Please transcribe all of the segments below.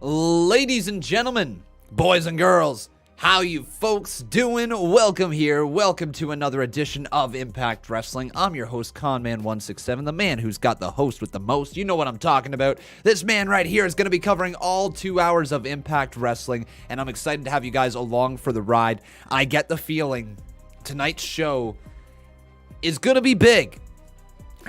Ladies and gentlemen, boys and girls, how you folks doing? Welcome here. Welcome to another edition of Impact Wrestling. I'm your host, Conman167, the man who's got the host with the most. You know what I'm talking about. This man right here is going to be covering all 2 hours of Impact Wrestling, and I'm excited to have you guys along for the ride. I get the feeling tonight's show is going to be big.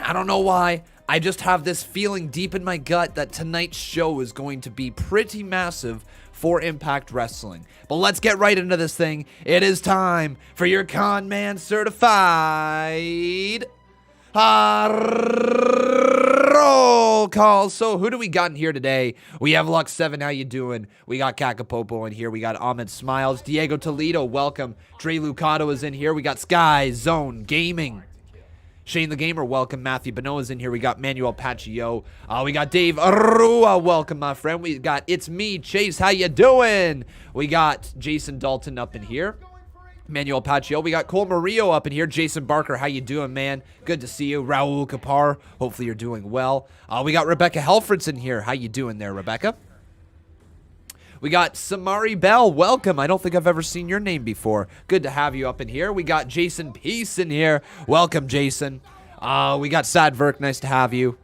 I don't know why. I just have this feeling deep in my gut that tonight's show is going to be pretty massive for Impact Wrestling. But let's get right into this thing. It is time for your Con Man certified roll call. So who do we got in here today? We have Lux7, how you doing? We got Kakapopo in here. We got Ahmed Smiles. Diego Toledo, welcome. Dre Lucado is in here. We got Sky Zone Gaming. Shane the Gamer, welcome. Matthew Benoa's in here. We got Manuel Paccio. We got Dave Arua, welcome, my friend. We got It's Me, Chase, how you doing? We got Jason Dalton up in here. Manuel Paccio. We got Cole Murillo up in here. Jason Barker, how you doing, man? Good to see you. Raul Kapar, hopefully you're doing well. We got Rebecca Helford's in here. How you doing there, Rebecca? We got Samari Bell, welcome. I don't think I've ever seen your name before. Good to have you up in here. We got Jason Peace in here. Welcome, Jason. We got Sad Verk, nice to have you.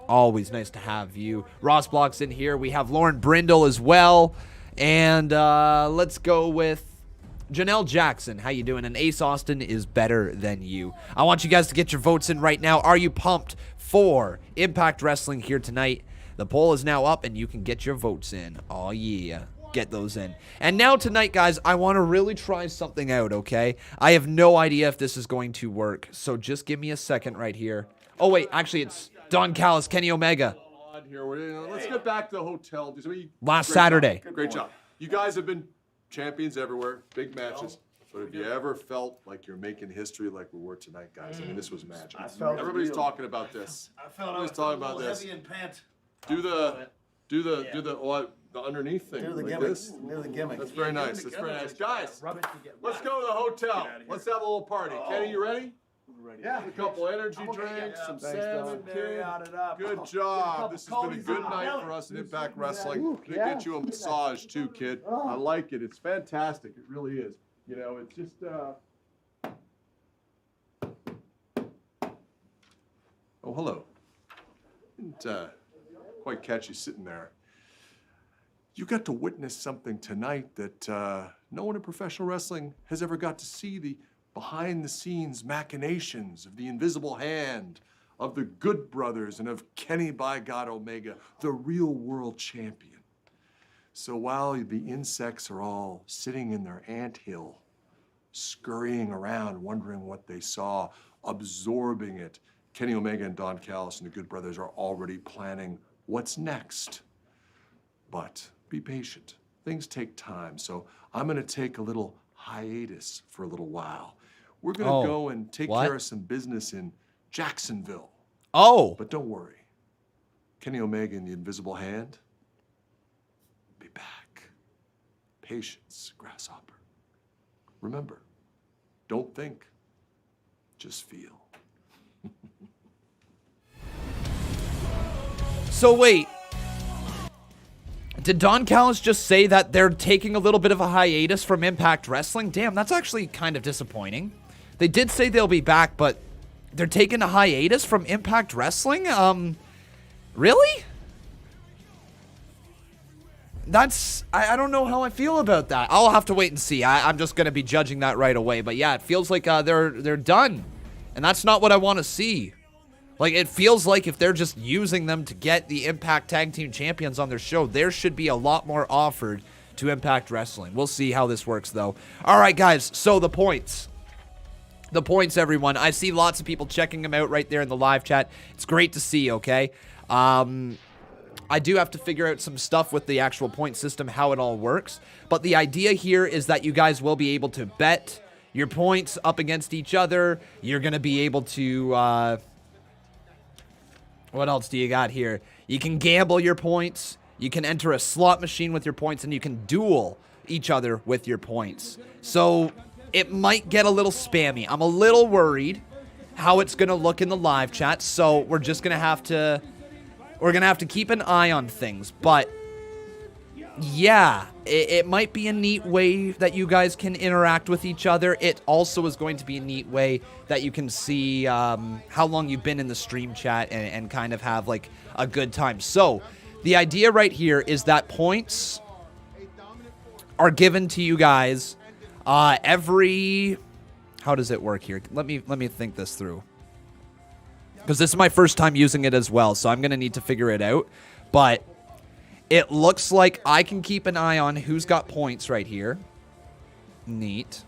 Always nice to have you. Ross Block's in here. We have Lauren Brindle as well. And let's go with Janelle Jackson. How you doing? And Ace Austin is better than you. I want you guys to get your votes in right now. Are you pumped for Impact Wrestling here tonight? The poll is now up, and you can get your votes in. Oh, yeah. Get those in. And now tonight, guys, I want to really try something out, okay? I have no idea if this is going to work, so just give me a second right here. Oh, wait. Actually, it's Don Callis, Kenny Omega. Let's get back to the hotel. Last Saturday. Great job. You guys have been champions everywhere, big matches. But have you ever felt like you're making history like we were tonight, guys? I mean, this was magic. Everybody's talking about this. Everybody's talking about this. Heavy in pants. Do the underneath thing. Do the like gimmick. This. Do the gimmick. That's very nice. That's very nice. Guys, let's go to the hotel. Let's have a little party. Kenny, you ready? Yeah. A couple energy drinks, some salmon, kid. Good job. This has been a good night for us at Impact Wrestling. Gonna get you a massage too, kid. I like it. It's fantastic. It really is. You know, it's just Oh, hello. Didn't quite catch you sitting there. You got to witness something tonight that no one in professional wrestling has ever got to see, the behind-the-scenes machinations of the Invisible Hand, of the Good Brothers, and of Kenny by God Omega, the real world champion. So while the insects are all sitting in their anthill, scurrying around, wondering what they saw, absorbing it, Kenny Omega and Don Callis and the Good Brothers are already planning what's next. But be patient. Things take time, so I'm going to take a little hiatus for a little while. We're going to go and take care of some business in Jacksonville. Oh. But don't worry. Kenny Omega and the Invisible Hand, be back. Patience, grasshopper. Remember, don't think, just feel. So wait, did Don Callis just say that they're taking a little bit of a hiatus from Impact Wrestling? Damn, that's actually kind of disappointing. They did say they'll be back, but they're taking a hiatus from Impact Wrestling? Really? I don't know how I feel about that. I'll have to wait and see. I'm just going to be judging that right away. But yeah, it feels like they're done. And that's not what I want to see. Like, it feels like if they're just using them to get the Impact Tag Team Champions on their show, there should be a lot more offered to Impact Wrestling. We'll see how this works, though. All right, guys, so the points. The points, everyone. I see lots of people checking them out right there in the live chat. It's great to see, okay? I do have to figure out some stuff with the actual point system, how it all works. But the idea here is that you guys will be able to bet your points up against each other. You're going to be able to... what else do you got here? You can gamble your points. You can enter a slot machine with your points, and you can duel each other with your points. So it might get a little spammy. I'm a little worried how it's going to look in the live chat, so we're just going to have to keep an eye on things. But yeah, it might be a neat way that you guys can interact with each other. It also is going to be a neat way that you can see how long you've been in the stream chat and kind of have like a good time. So the idea right here is that points are given to you guys every... How does it work here? Let me think this through, because this is my first time using it as well, so I'm going to need to figure it out. But it looks like I can keep an eye on who's got points right here. Neat.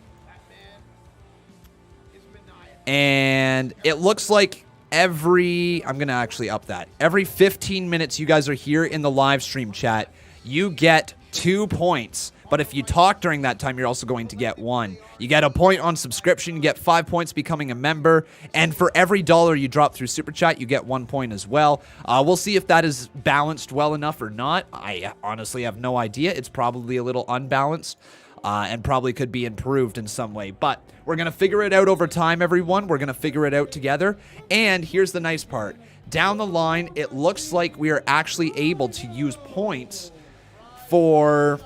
And it looks like every... I'm going to actually up that. Every 15 minutes you guys are here in the live stream chat, you get 2 points. But if you talk during that time, you're also going to get 1. You get a point on subscription, you get 5 points becoming a member, and for every dollar you drop through Super Chat, you get 1 point as well. We'll see if that is balanced well enough or not. I honestly have no idea. It's probably a little unbalanced and probably could be improved in some way. But we're going to figure it out over time, everyone. We're going to figure it out together. And here's the nice part. Down the line, it looks like we are actually able to use points for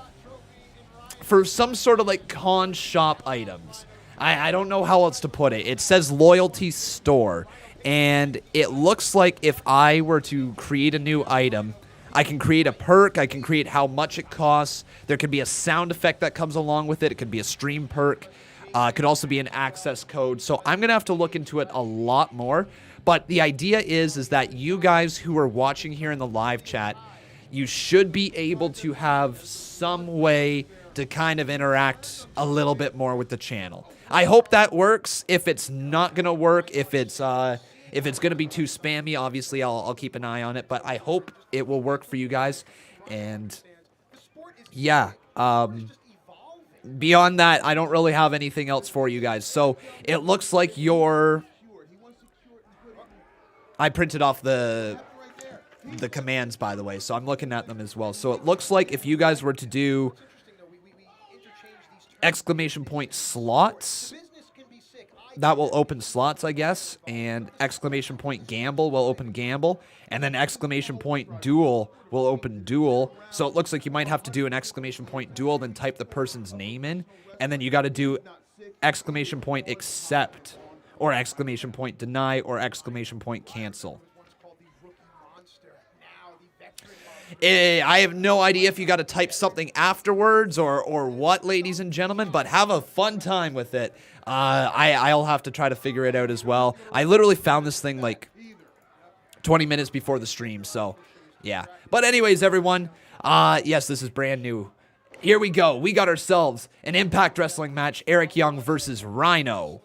some sort of like con shop items. I don't know how else to put it. It says loyalty store, and it looks like if I were to create a new item, I can create a perk, I can create how much it costs, there could be a sound effect that comes along with it, it could be a stream perk, it could also be an access code. So I'm gonna have to look into it a lot more, but the idea is that you guys who are watching here in the live chat, you should be able to have some way to kind of interact a little bit more with the channel. I hope that works. If it's not gonna work, if it's gonna be too spammy, obviously I'll keep an eye on it, but I hope it will work for you guys. And yeah, beyond that, I don't really have anything else for you guys. So it looks like I printed off the commands, by the way, so I'm looking at them as well. So it looks like if you guys were to do exclamation point slots, that will open slots, I guess, and exclamation point gamble will open gamble, and then exclamation point duel will open duel. So it looks like you might have to do an exclamation point duel, then type the person's name in, and then you got to do exclamation point accept, or exclamation point deny, or exclamation point cancel. I have no idea if you got to type something afterwards or what, ladies and gentlemen, but have a fun time with it. I'll have to try to figure it out as well. I literally found this thing like 20 minutes before the stream, so yeah. But anyways, everyone, yes, this is brand new. Here we go. We got ourselves an Impact Wrestling match, Eric Young versus Rhino.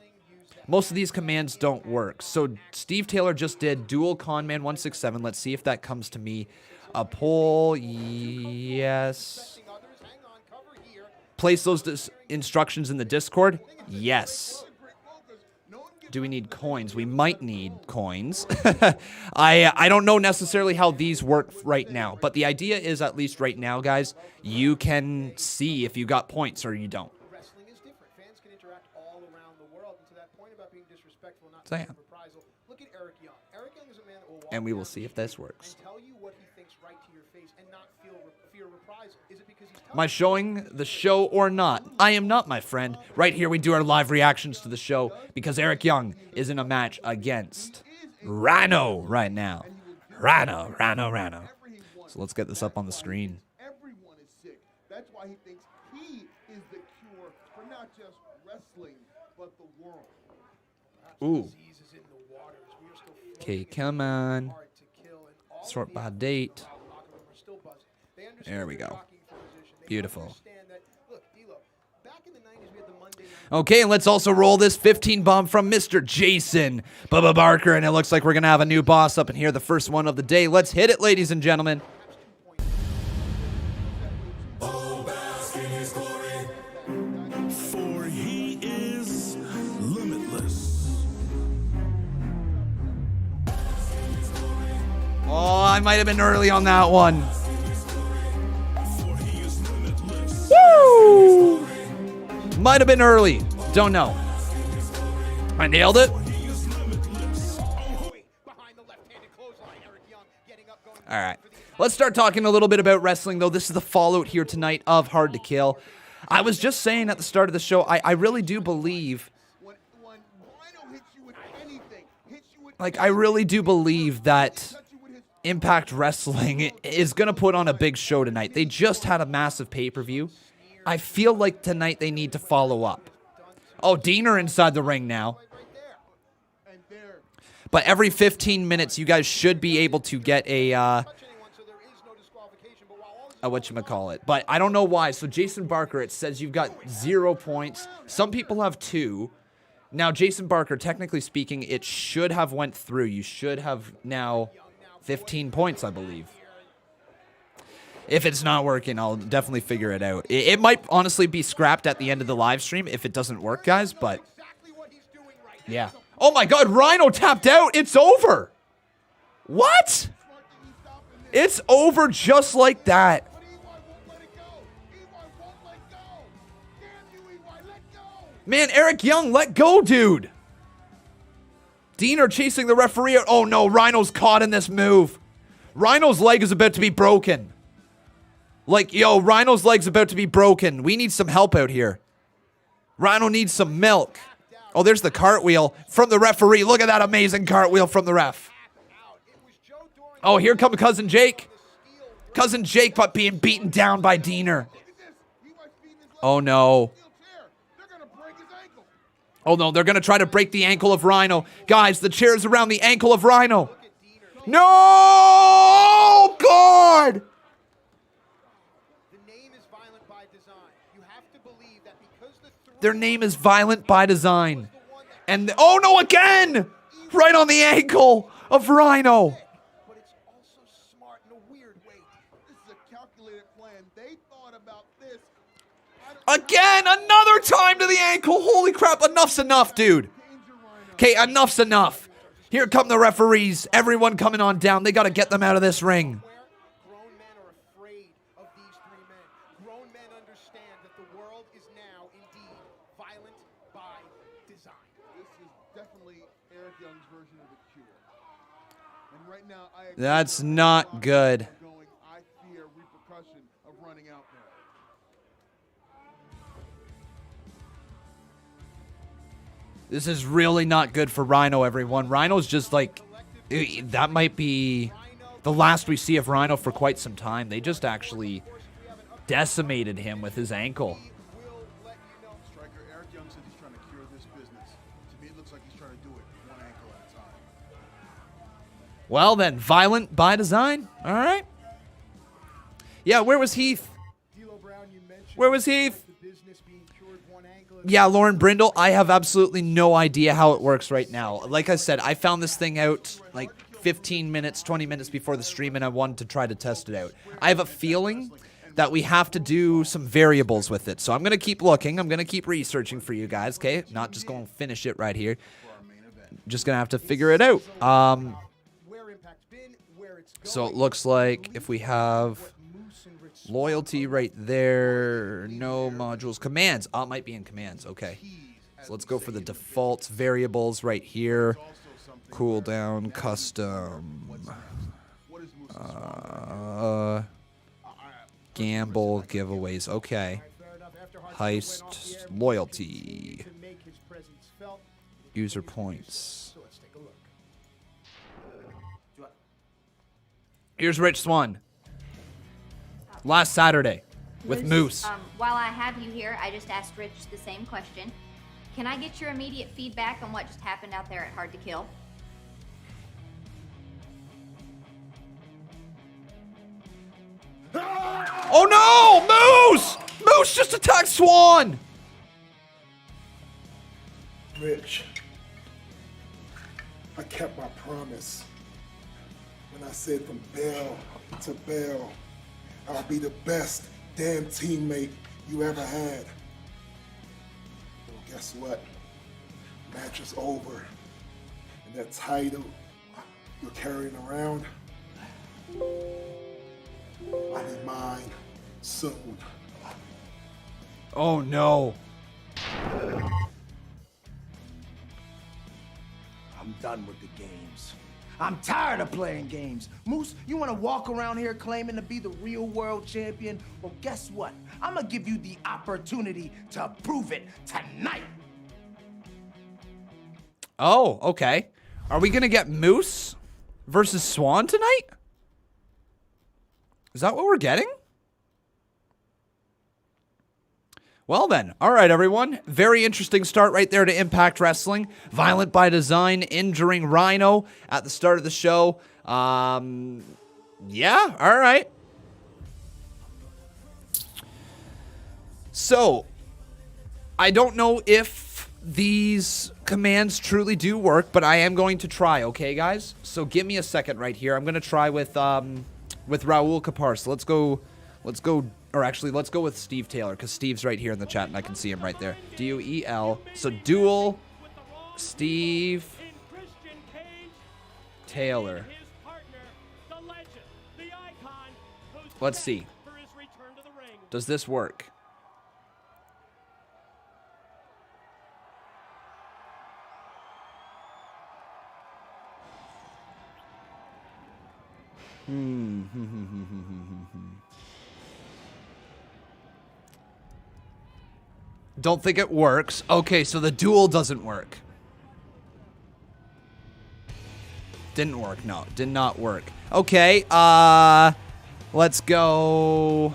Most of these commands don't work. So Steve Taylor just did dual conman 167. Let's see if that comes to me. A poll, yes. Place those instructions in the Discord, yes. Do we need coins? We might need coins. I don't know necessarily how these work right now, but the idea is, at least right now, guys, you can see if you got points or you don't. Wrestling is different. Fans can interact all around the world. And to that point about being disrespectful, not So, yeah. reprisal, look at Eric Young. Eric Young is a man that will walk And we will down see the if this street works. and tell you what he thinks right to your face and not fear reprisal. Is it because he's Am I showing the show or not? I am not, my friend. Right here we do our live reactions to the show because Eric Young is in a match against Rhino right now. Rhino. So let's get this up on the screen. Everyone is sick. That's why he thinks he is the cure for not just wrestling, but the world. Ooh. disease is in the waters. We are still Okay, come on. hard to kill and all of Sort the by date. locker room are still buzzing. They understand There we their go. rocking position. They Beautiful. understand that, look, D'Lo, back in the 90s we had the Monday night Okay, and let's also roll this 15 bomb from Mr. Jason Bubba Barker, and it looks like we're going to have a new boss up in here, the first one of the day. Let's hit it, ladies and gentlemen. For he is limitless. Oh, I might have been early on that one. For he is limitless. Woo! Might have been early. Don't know. I nailed it. behind the left-handed clothesline. Eric Young getting up, going All right. Let's start talking a little bit about wrestling, though. This is the fallout here tonight of Hard to Kill. I was just saying at the start of the show, I really do believe... When Rhino hits you with anything, hits you with Like, I really do believe that Impact Wrestling is going to put on a big show tonight. They just had a massive pay-per-view. I feel like tonight they need to follow up. Oh, Diener inside the ring now. and there. But every 15 minutes, you guys should be able to get a, whatchamacallit. But I don't know why. So Jason Barker, it says you've got 0 points. Some people have 2. Now, Jason Barker, technically speaking, it should have went through. You should have now 15 points, I believe. If it's not working, I'll definitely figure it out. It might honestly be scrapped at the end of the live stream if it doesn't work, guys, but yeah. Oh my God, Rhino tapped out. It's over. What? It's over just like that. Man, Eric Young, let go, dude. Diener chasing the referee out. Oh no, Rhino's caught in this move. Rhino's leg is about to be broken. Like, yo, Rhino's leg's about to be broken. We need some help out here. Rhino needs some milk. Oh, there's the cartwheel from the referee. Look at that amazing cartwheel from the ref. Oh, here comes Cousin Jake. Cousin Jake but being beaten down by Diener. Oh, no. Oh, no, they're going to try to break the ankle of Rhino. Guys, the chair's around the ankle of Rhino. No! Oh, God! Their name is Violent by Design. And, oh no, again! Right on the ankle of Rhino. But it's also smart in a weird way. This is a calculated plan. They thought about this. Again, another time to the ankle. Holy crap, enough's enough, dude. Okay, enough's enough. Here come the referees. Everyone coming on down. They got to get them out of this ring. Grown men are afraid of these 3 men. Grown men understand that the world is now indeed violent by design. This is definitely Eric Young's version of the Cure. And right now, That's not good. I fear repercussion of running out there. This is really not good for Rhino, everyone. Rhino's just like, that might be the last we see of Rhino for quite some time. They just actually decimated him with his ankle. Striker, Eric Young said he's trying to cure this business. To me, it looks like he's trying to do it one ankle at a time. Well then, Violent by Design. All right. Yeah, where was Heath? Where was Heath? Yeah, Lauren Brindle, I have absolutely no idea how it works right now. Like I said, I found this thing out like 15 minutes, 20 minutes before the stream, and I wanted to try to test it out. I have a feeling that we have to do some variables with it. So I'm going to keep looking. I'm going to keep researching for you guys, okay? Not just going to finish it right here. Just going to have to figure it out. So it looks like if we have loyalty right there, no modules, commands. Oh, it might be in commands. Okay. So let's go for the default variables right here. Cooldown, custom, gamble, giveaways. Okay. Heist, loyalty, user points. Here's Rich Swann. Last Saturday with Moose. While I have you here, I just asked Rich the same question. Can I get your immediate feedback on what just happened out there at Hard to Kill? Oh no! Moose! Moose just attacked Swann! Rich, I kept my promise when I said from bell to bell, I'll be the best damn teammate you ever had. Well, guess what? Match is over. And that title you're carrying around, I'll be mine soon. Oh no. I'm done with the games. I'm tired of playing games. Moose, you want to walk around here claiming to be the real world champion? Well, guess what? I'm going to give you the opportunity to prove it tonight. Oh, okay. Are we going to get Moose versus Swann tonight? Is that what we're getting? Well then, all right, everyone. Very interesting start right there to Impact Wrestling. Violent by design, injuring Rhino at the start of the show. Yeah, all right. So, I don't know if these commands truly do work, but I am going to try, okay, guys? So give me a second right here. I'm going to try with Raul Kapar. So let's go, or actually, let's go with Steve Taylor, because Steve's right here in the chat, and I can see him right there. D-U-E-L. So dual Steve Taylor. Let's see. Does this work? Don't think it works. Okay, so the duel doesn't work. Didn't work. No, did not work. Okay, let's go.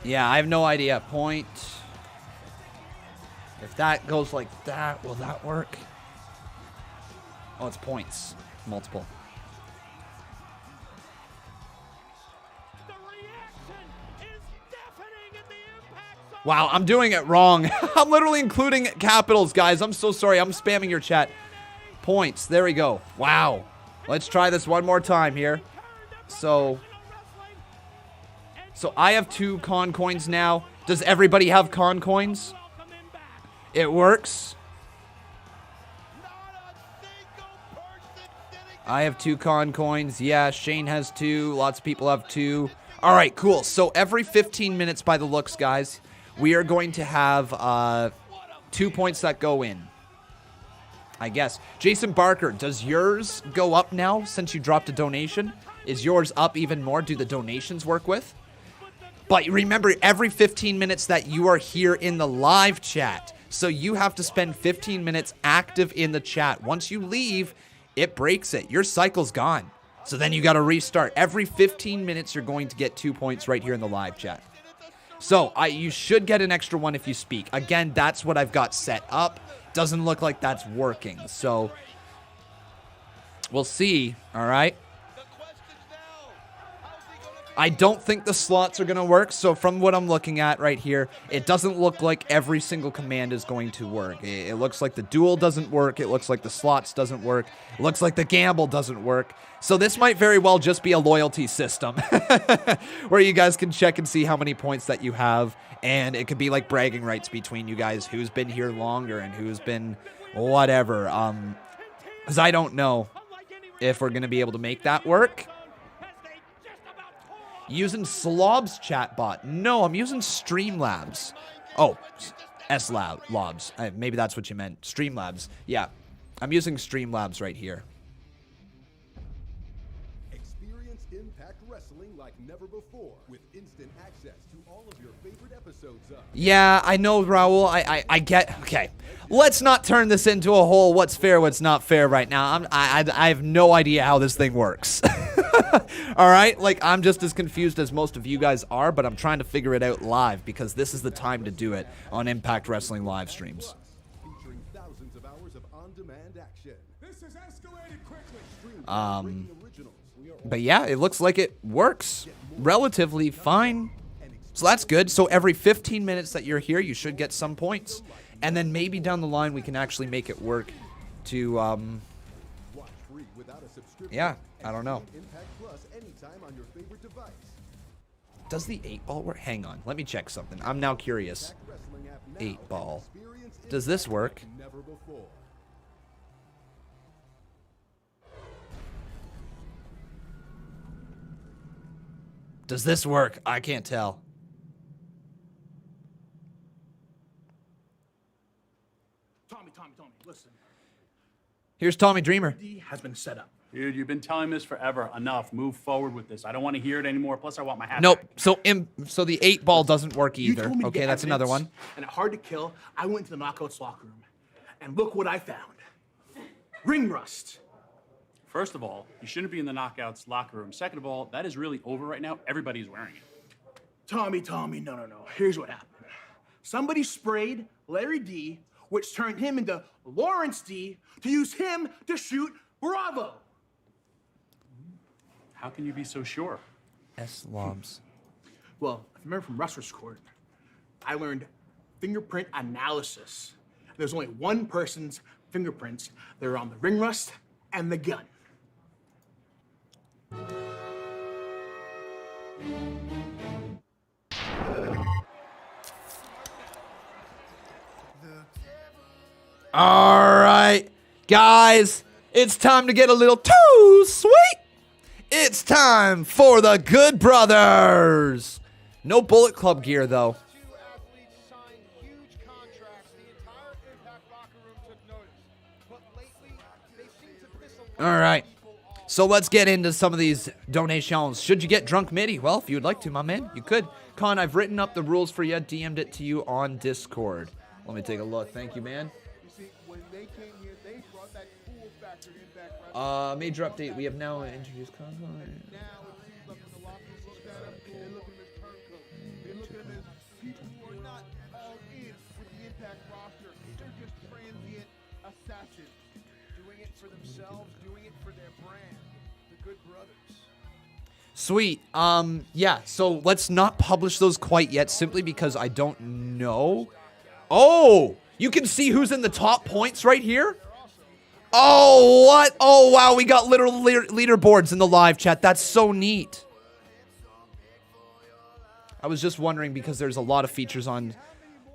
Yeah, I have no idea. Point. If that goes like that, will that work? Oh, it's points. Multiple. Wow, I'm doing it wrong. I'm literally including capitals, guys. I'm so sorry. I'm spamming your chat. Points. There we go. Wow. Let's try this one more time here. So I have 2 con coins now. Does everybody have con coins? It works. I have 2 con coins. Yeah, Shane has 2. Lots of people have 2. All right, cool. So every 15 minutes by the looks, guys, we are going to have 2 points that go in. I guess. Jason Barker, does yours go up now since you dropped a donation? Is yours up even more? Do the donations work with? But remember, every 15 minutes that you are here in the live chat. So you have to spend 15 minutes active in the chat. Once you leave, it breaks it. Your cycle's gone. So then you got to restart. Every 15 minutes, you're going to get 2 points right here in the live chat. So you should get an extra 1 if you speak. Again, that's what I've got set up. Doesn't look like that's working. So we'll see. All right. I don't think the slots are going to work. So from what I'm looking at right here, it doesn't look like every single command is going to work. It looks like the duel doesn't work. It looks like the slots doesn't work. It looks like the gamble doesn't work. So this might very well just be a loyalty system where you guys can check and see how many points that you have. And it could be like bragging rights between you guys, who's been here longer and who's been whatever. Because I don't know if we're going to be able to make that work. Using Slob's chatbot. No, I'm using Streamlabs. Oh, S-Labs. Maybe that's what you meant. Streamlabs. Yeah, I'm using Streamlabs right here. Experience Impact Wrestling like never before with instant access to all of your favorite episodes of. Yeah, I know, Raul. I get. Okay, let's not turn this into a whole what's fair, what's not fair right now. I have no idea how this thing works. All right, like I'm just as confused as most of you guys are, but I'm trying to figure it out live because this is the time to do it on Impact Wrestling live streams. Featuring thousands of hours of on-demand action. This has escalated quickly. But yeah, it looks like it works relatively fine. So that's good. So every 15 minutes that you're here, you should get some points. And then maybe down the line, we can actually make it work to, yeah, I don't know. Does the 8-ball work? Hang on. Let me check something. I'm now curious. 8-ball. Does this work? Does this work? I can't tell. Tommy, listen. Here's Tommy Dreamer. D has been set up. Dude, you've been telling me this forever. Enough. Move forward with this. I don't want to hear it anymore. Plus, I want my hat Nope. back. So the 8-ball doesn't work You either. told me to Okay, get that's another evidence, one. And at Hard to Kill, I went to the Knockouts locker room. And look what I found. Ring rust. First of all, you shouldn't be in the Knockouts locker room. Second of all, that is really over right now. Everybody's wearing it. Tommy, no. Here's what happened. Somebody sprayed Larry D, which turned him into Lawrence D, to use him to shoot Bravo. How can you be so sure? S-Lobs. Well, if you remember from Wrestler's Court, I learned fingerprint analysis. There's only one person's fingerprints that are on the ring rust and the gun. All right, guys, it's time to get a little too sweet. It's time for the Good Brothers. No Bullet Club gear, though. Two athletes signed huge contracts. The entire Impact locker room took notice. But lately, they seem to piss a lot All right, of people off. so let's get into some of these donations. Should you get drunk MIDI? Well, if you would like to, my man, you could. Con, I've written up the rules for you, DM'd it to you on Discord. Let me take a look. Thank you, man. You see, when they came here, they brought that cool factor in Impact Wrestling. Major update. We have now introduced content. Now it seems like when the lockers look at him, they look at him as turncoats. They look at him as people who are not all in with the Impact roster. They're just transient assassins. Doing it for themselves, doing it for their brand. The Good Brothers. Sweet. Yeah, so let's not publish those quite yet, simply because I don't know. Oh, you can see who's in the top points right here. Oh, what? Oh, wow, we got literal leaderboards in the live chat. That's so neat. I was just wondering because there's a lot of features on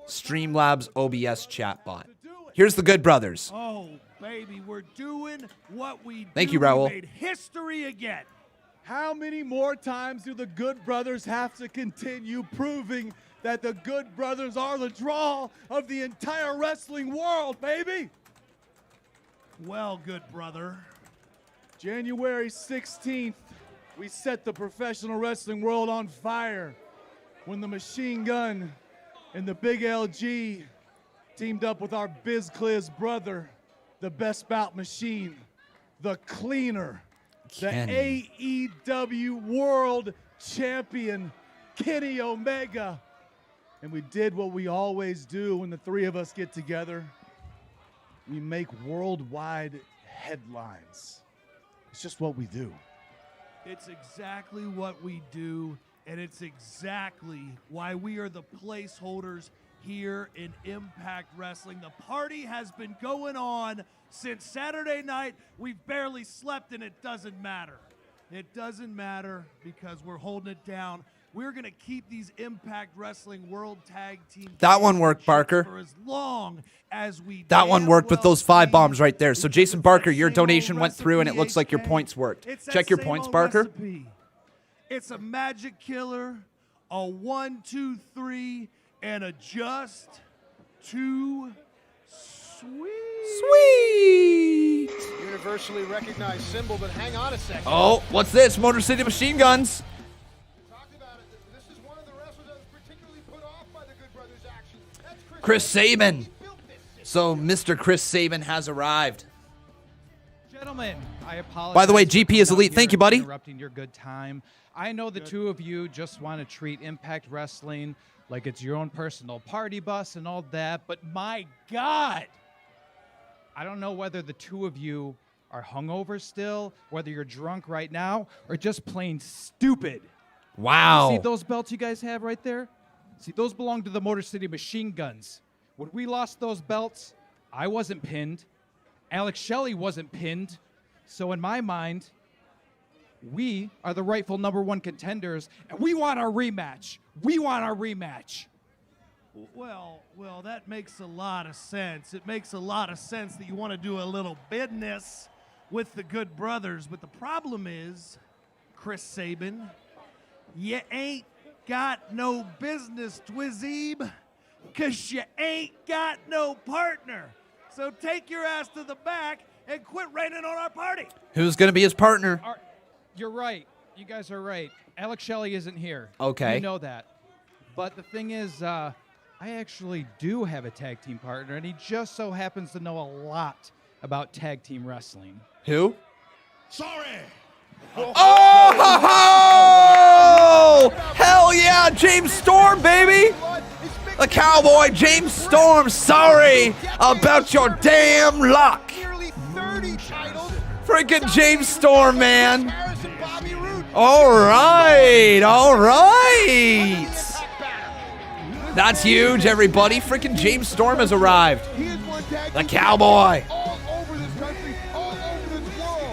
Streamlabs OBS chatbot. Here's the Good Brothers. Oh, baby, we're doing what we do. Thank you, We Raul. made history again. How many more times do the Good Brothers have to continue proving that the Good Brothers are the draw of the entire wrestling world, baby? Well, good brother. January 16th, we set the professional wrestling world on fire when the Machine Gun and the Big LG teamed up with our BizCliz brother, the Best Bout Machine, the Cleaner, Kenny. the AEW World Champion, Kenny Omega. And we did what we always do when the three of us get together. We make worldwide headlines. It's just what we do. It's exactly what we do, and it's exactly why we are the placeholders here in Impact Wrestling. The party has been going on since Saturday night. We've barely slept, and it doesn't matter. It doesn't matter because we're holding it down. We're going to keep these Impact Wrestling World Tag Team That one worked, Barker. for as long as we That one damn worked with well those 5 please. bombs right there. So, Because Jason it's Barker, that your same donation old went through, and it looks like your recipe, points worked. It's that Check your same points, old Barker. recipe. It's a magic killer, a 1, 2, 3, and a just too sweet. Sweet. Universally recognized symbol, but hang on a second. Oh, what's this? Motor City Machine Guns. Talked about it. This is one of the wrestlers that was particularly put off by the Good Brothers' actions. That's Chris Sabin. He built this. So, Mr. Chris Sabin has arrived. Gentlemen, I apologize. By the way, for GP coming is out elite. here Thank you, and buddy. Interrupting your good time. I know the two of you just want to treat Impact Wrestling like it's your own personal party bus and all that, but my God, I don't know whether the two of you are hungover still, whether you're drunk right now, or just plain stupid. Wow. See those belts you guys have right there? See, those belong to the Motor City Machine Guns. When we lost those belts, I wasn't pinned. Alex Shelley wasn't pinned. So in my mind, we are the rightful #1 contenders, and we want our rematch. We want our rematch. Well, that makes a lot of sense. It makes a lot of sense that you want to do a little business with the Good Brothers, but the problem is, Chris Sabin, You ain't got no business, Twizeeb, because you ain't got no partner. So take your ass to the back and quit raining on our party. Who's going to be his partner? You're right. You guys are right. Alex Shelley isn't here. Okay. You know that. But the thing is, I actually do have a tag team partner, and he just so happens to know a lot about tag team wrestling. Who? Sorry. Oh! Hell yeah, James Storm, baby! The Cowboy, James Storm, sorry about your damn luck. Freaking James Storm, man. All right. That's huge, everybody. Freaking James Storm has arrived. The Cowboy.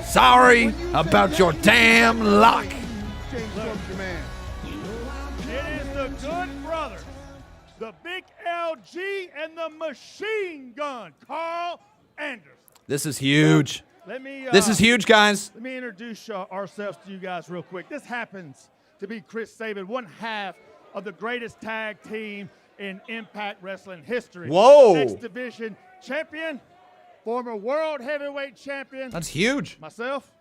Sorry about your damn luck. It is the Good Brothers, the Big LG, and the Machine Gun, Carl Anderson. This is huge. This is huge, guys. Let me introduce ourselves to you guys real quick. This happens to be Chris Sabin, one half of the greatest tag team in Impact Wrestling history. Whoa. X Division champion, former World Heavyweight champion. That's huge. Myself?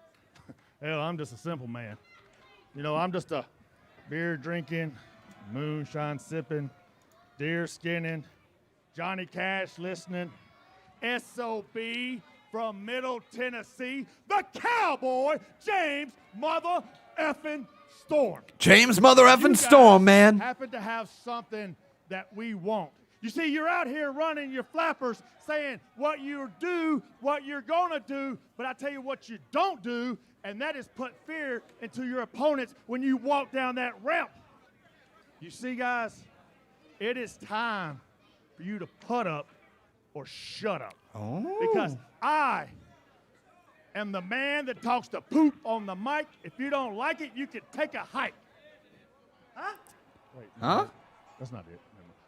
Hell, I'm just a simple man. You know, I'm just a beer drinking, moonshine sipping, deer skinning, Johnny Cash listening, SOB from Middle Tennessee, the Cowboy, James Mother Effin' Storm. James Mother Effin' Storm, man. Happen to have something that we want. You see, you're out here running your flappers saying what you do, what you're gonna do, but I tell you what you don't do, and that is put fear into your opponents when you walk down that ramp. You see, guys, it is time for you to put up or shut up. Oh. Because I am the man that talks to poop on the mic. If you don't like it, you can take a hike. Huh? Wait. Huh? That's not it.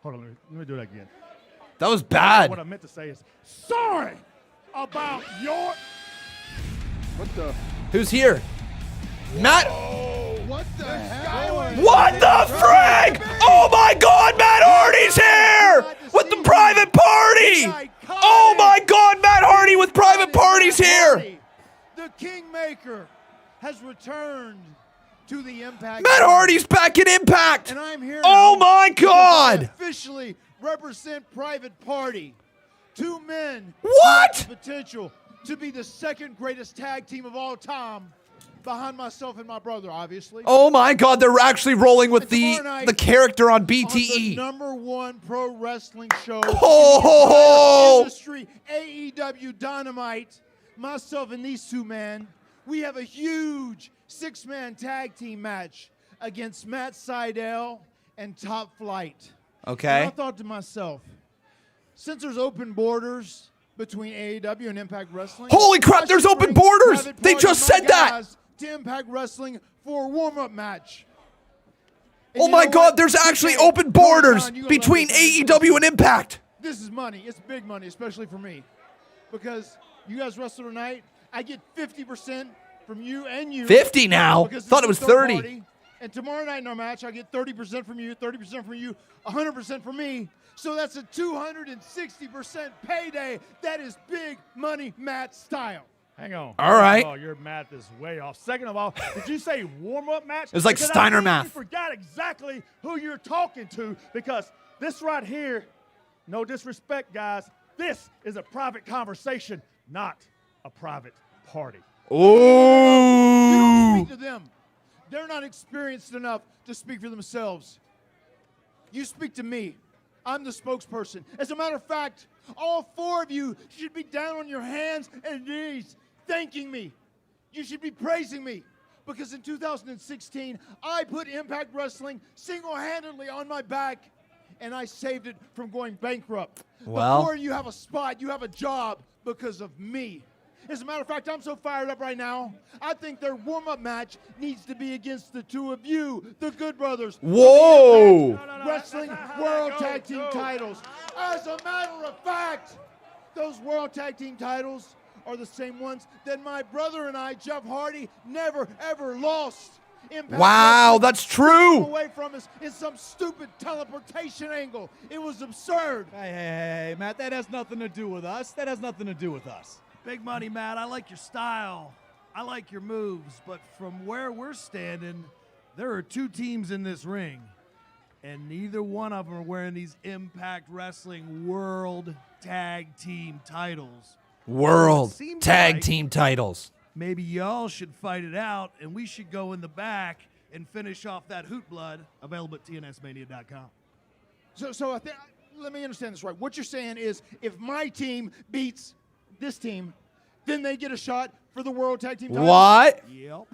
Hold on, let me do that again. That was bad. What I meant to say is, sorry about your... What the? Who's here? Matt. What the hell? What the frig? Oh my God, Matt Hardy's here with the private party. Oh my God, Matt Hardy with private parties here. The Kingmaker has returned to the Impact. Matt Hardy's back in Impact. And I'm here. Oh now my because God. I officially represent Private Party. Two men. What? With the potential to be the second greatest tag team of all time, behind myself and my brother, obviously. Oh my God, they're actually rolling with tomorrow night, the character on On BTE. the #1 pro wrestling show Oh. in the industry, AEW Dynamite, myself and these two men, we have a huge 6-man tag team match against Matt Sydal and Top Flight. Okay. And I thought to myself, since there's open borders between AEW and Impact Wrestling, Holy crap, I there's should open bring borders. Private They Party, just my said that. guys, to Impact Wrestling for a warm-up match. And Oh you my know God, what? there's actually TJ, open borders John, you gonna between love this. AEW and Impact. This is money. It's big money, especially for me. Because you guys wrestle tonight, I get 50% from you and you. 50 now? because this Thought it is was a third 30. party. And tomorrow night in our match, I get 30% from you, 30% from you, 100% from me. So that's a 260% payday. That is big money, Matt style. Hang on. All right. Oh, your math is way off. Second of all, did you say warm-up match? It's like Because Steiner I think math. You forgot exactly who you're talking to because this right here, no disrespect, guys, this is a private conversation, not a private party. You don't Ooh. speak to them. They're not experienced enough to speak for themselves. You speak to me. I'm the spokesperson. As a matter of fact, all four of you should be down on your hands and knees thanking me. You should be praising me. Because in 2016, I put Impact Wrestling single-handedly on my back, and I saved it from going bankrupt. Well. Before you have a spot, you have a job because of me. As a matter of fact, I'm so fired up right now, I think their warm-up match needs to be against the two of you, the Good Brothers. Whoa. Wrestling World Tag Team titles. As a matter of fact, those World Tag Team titles are the same ones that my brother and I, Jeff Hardy, never ever lost. Impact Wow, Wrestling that's took true. him away from us in some stupid teleportation angle. It was absurd. Hey, Matt, that has nothing to do with us. That has nothing to do with us. Big Money Matt, I like your style. I like your moves, but from where we're standing, there are 2 teams in this ring, and neither one of them are wearing these Impact Wrestling World Tag Team titles. World Seems Tag like Team titles. maybe y'all should fight it out, and we should go in the back and finish off that hoot blood, available at tnsmania.com. So let me understand this right. What you're saying is if my team beats this team, then they get a shot for the World Tag Team title? What? Yep.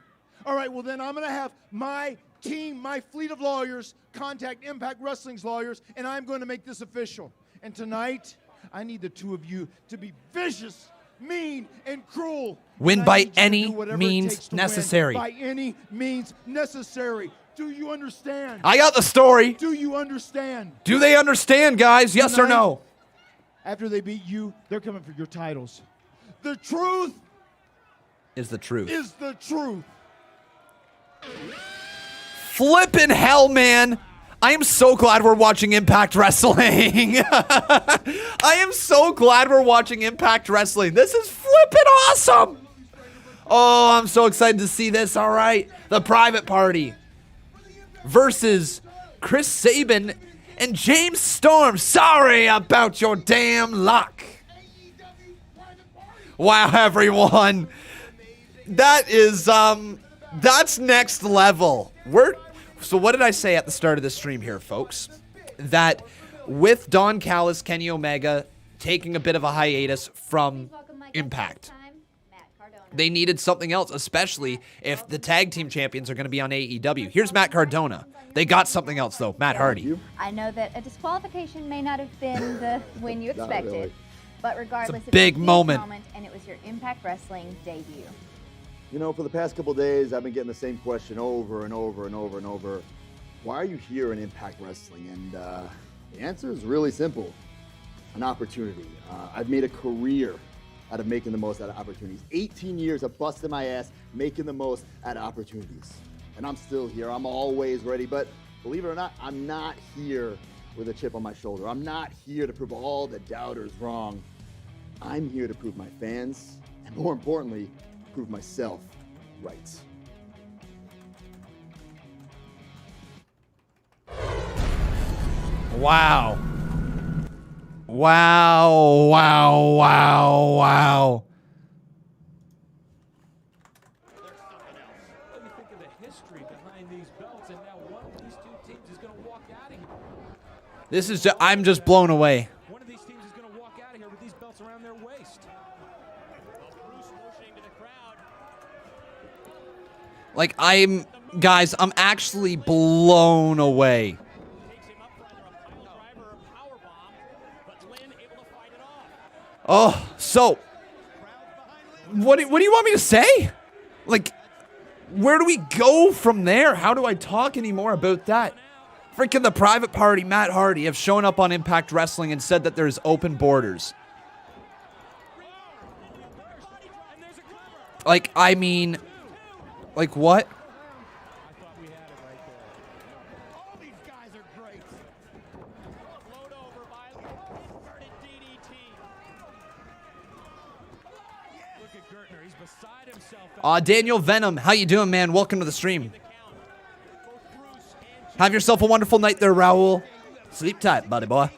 All right, well then I'm going to have my team, my fleet of lawyers, contact Impact Wrestling's lawyers, and I'm going to make this official. And tonight, I need the 2 of you to be vicious, mean, and cruel. Win And I by need you to any do whatever it means takes to win necessary. by any means necessary. Do you understand? I got the story. Do you understand? Do they understand, guys? Yes or Tonight, no? After they beat you, they're coming for your titles. The truth Is the truth. is the truth. Flippin' hell, man. I am so glad we're watching Impact Wrestling. I am so glad we're watching Impact Wrestling. This is flippin' awesome. Oh, I'm so excited to see this. All right. The Private Party versus Chris Sabin and James Storm. Sorry about your damn luck. Wow, everyone. That is, that's next level. So what did I say at the start of the stream here, folks? That with Don Callis, Kenny Omega taking a bit of a hiatus from Impact, they needed something else, especially if the tag team champions are going to be on AEW. Here's Matt Cardona. They got something else, though. Matt Hardy. I know that a disqualification may not have been the win you expected, really. but regardless, It's a it was big huge moment. and it was your Impact Wrestling debut. You know, for the past couple days, I've been getting the same question over and over and over and over. Why are you here in Impact Wrestling? And the answer is really simple. An opportunity. I've made a career out of making the most out of opportunities. 18 years of busting my ass, making the most out of opportunities. And I'm still here. I'm always ready. But believe it or not, I'm not here with a chip on my shoulder. I'm not here to prove all the doubters wrong. I'm here to prove my fans, and more importantly, prove myself right. Wow. Wow, wow, wow, wow. This is just, I'm just blown away. One of these teams is going to walk out of here with these belts around their waist. Like, guys, I'm actually blown away. Oh, so, what do you want me to say? Like, where do we go from there? How do I talk anymore about that? Freaking the Private Party, Matt Hardy, have shown up on Impact Wrestling and said that there's open borders. Like, I mean, like what? Daniel Venom, how you doing, man? Welcome to the stream. Have yourself a wonderful night there, Raul. Sleep tight, buddy boy.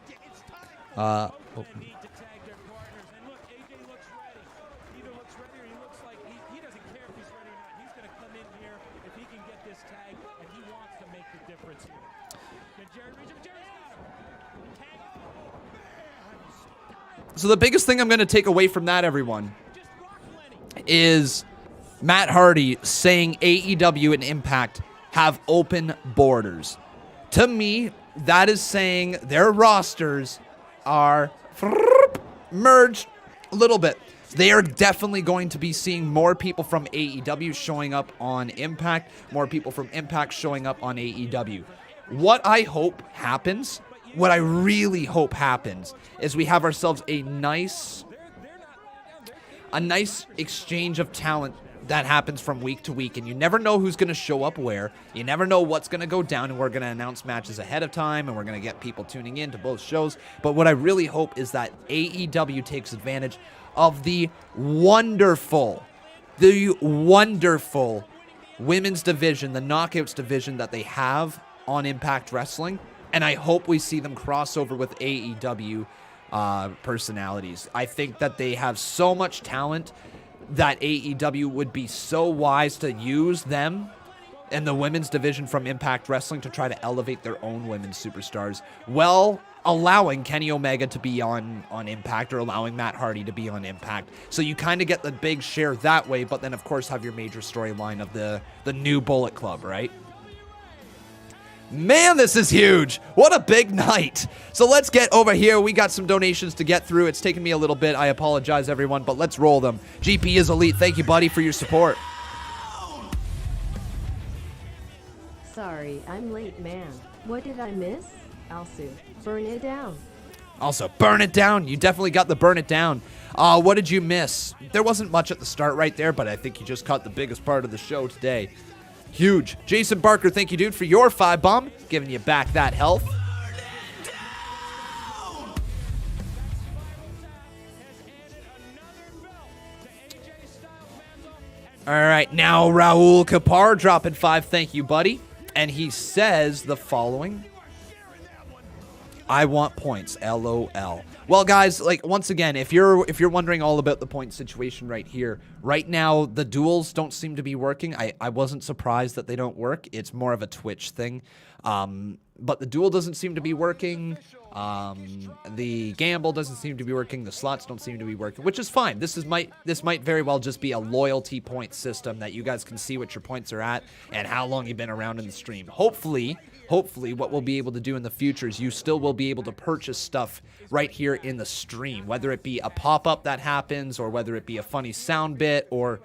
So the biggest thing I'm going to take away from that, everyone, is Matt Hardy saying AEW and Impact have open borders. To me, that is saying their rosters are merged a little bit. They are definitely going to be seeing more people from AEW showing up on Impact, more people from Impact showing up on AEW. What I hope happens, what I really hope happens, is we have ourselves a nice exchange of talent that happens from week to week, and you never know who's going to show up where. You never know what's going to go down, and we're going to announce matches ahead of time, and we're going to get people tuning in to both shows. But what I really hope is that AEW takes advantage of the wonderful women's division, the Knockouts division that they have on Impact Wrestling, and I hope we see them cross over with AEW personalities. I think that they have so much talent that AEW would be so wise to use them and the women's division from Impact Wrestling to try to elevate their own women's superstars, while allowing Kenny Omega to be on Impact, or allowing Matt Hardy to be on Impact. So you kind of get the big share that way, but then of course have your major storyline of the new Bullet Club, right? Man, this is huge. What a big night. So let's get over here. We got some donations to get through. It's taken me a little bit. I apologize, everyone, but let's roll them. GP is elite. Thank you, buddy, for your support. Sorry, I'm late, man. What did I miss? Also, burn it down. Also, burn it down. You definitely got the burn it down. What did you miss? There wasn't much at the start right there, but I think you just caught the biggest part of the show today. Huge. Jason Barker, thank you, dude, for your 5 bomb. Giving you back that health. All right, now Raul Kapar dropping 5. Thank you, buddy. And he says the following. I want points. LOL. Well, guys, like, once again, if you're wondering all about the point situation right here, right now the duels don't seem to be working. I wasn't surprised that they don't work. It's more of a Twitch thing. But the duel doesn't seem to be working. The gamble doesn't seem to be working. The slots don't seem to be working, which is fine. This might very well just be a loyalty point system that you guys can see what your points are at and how long you've been around in the stream. Hopefully what we'll be able to do in the future is you still will be able to purchase stuff right here in the stream, whether it be a pop-up that happens or whether it be a funny sound bit or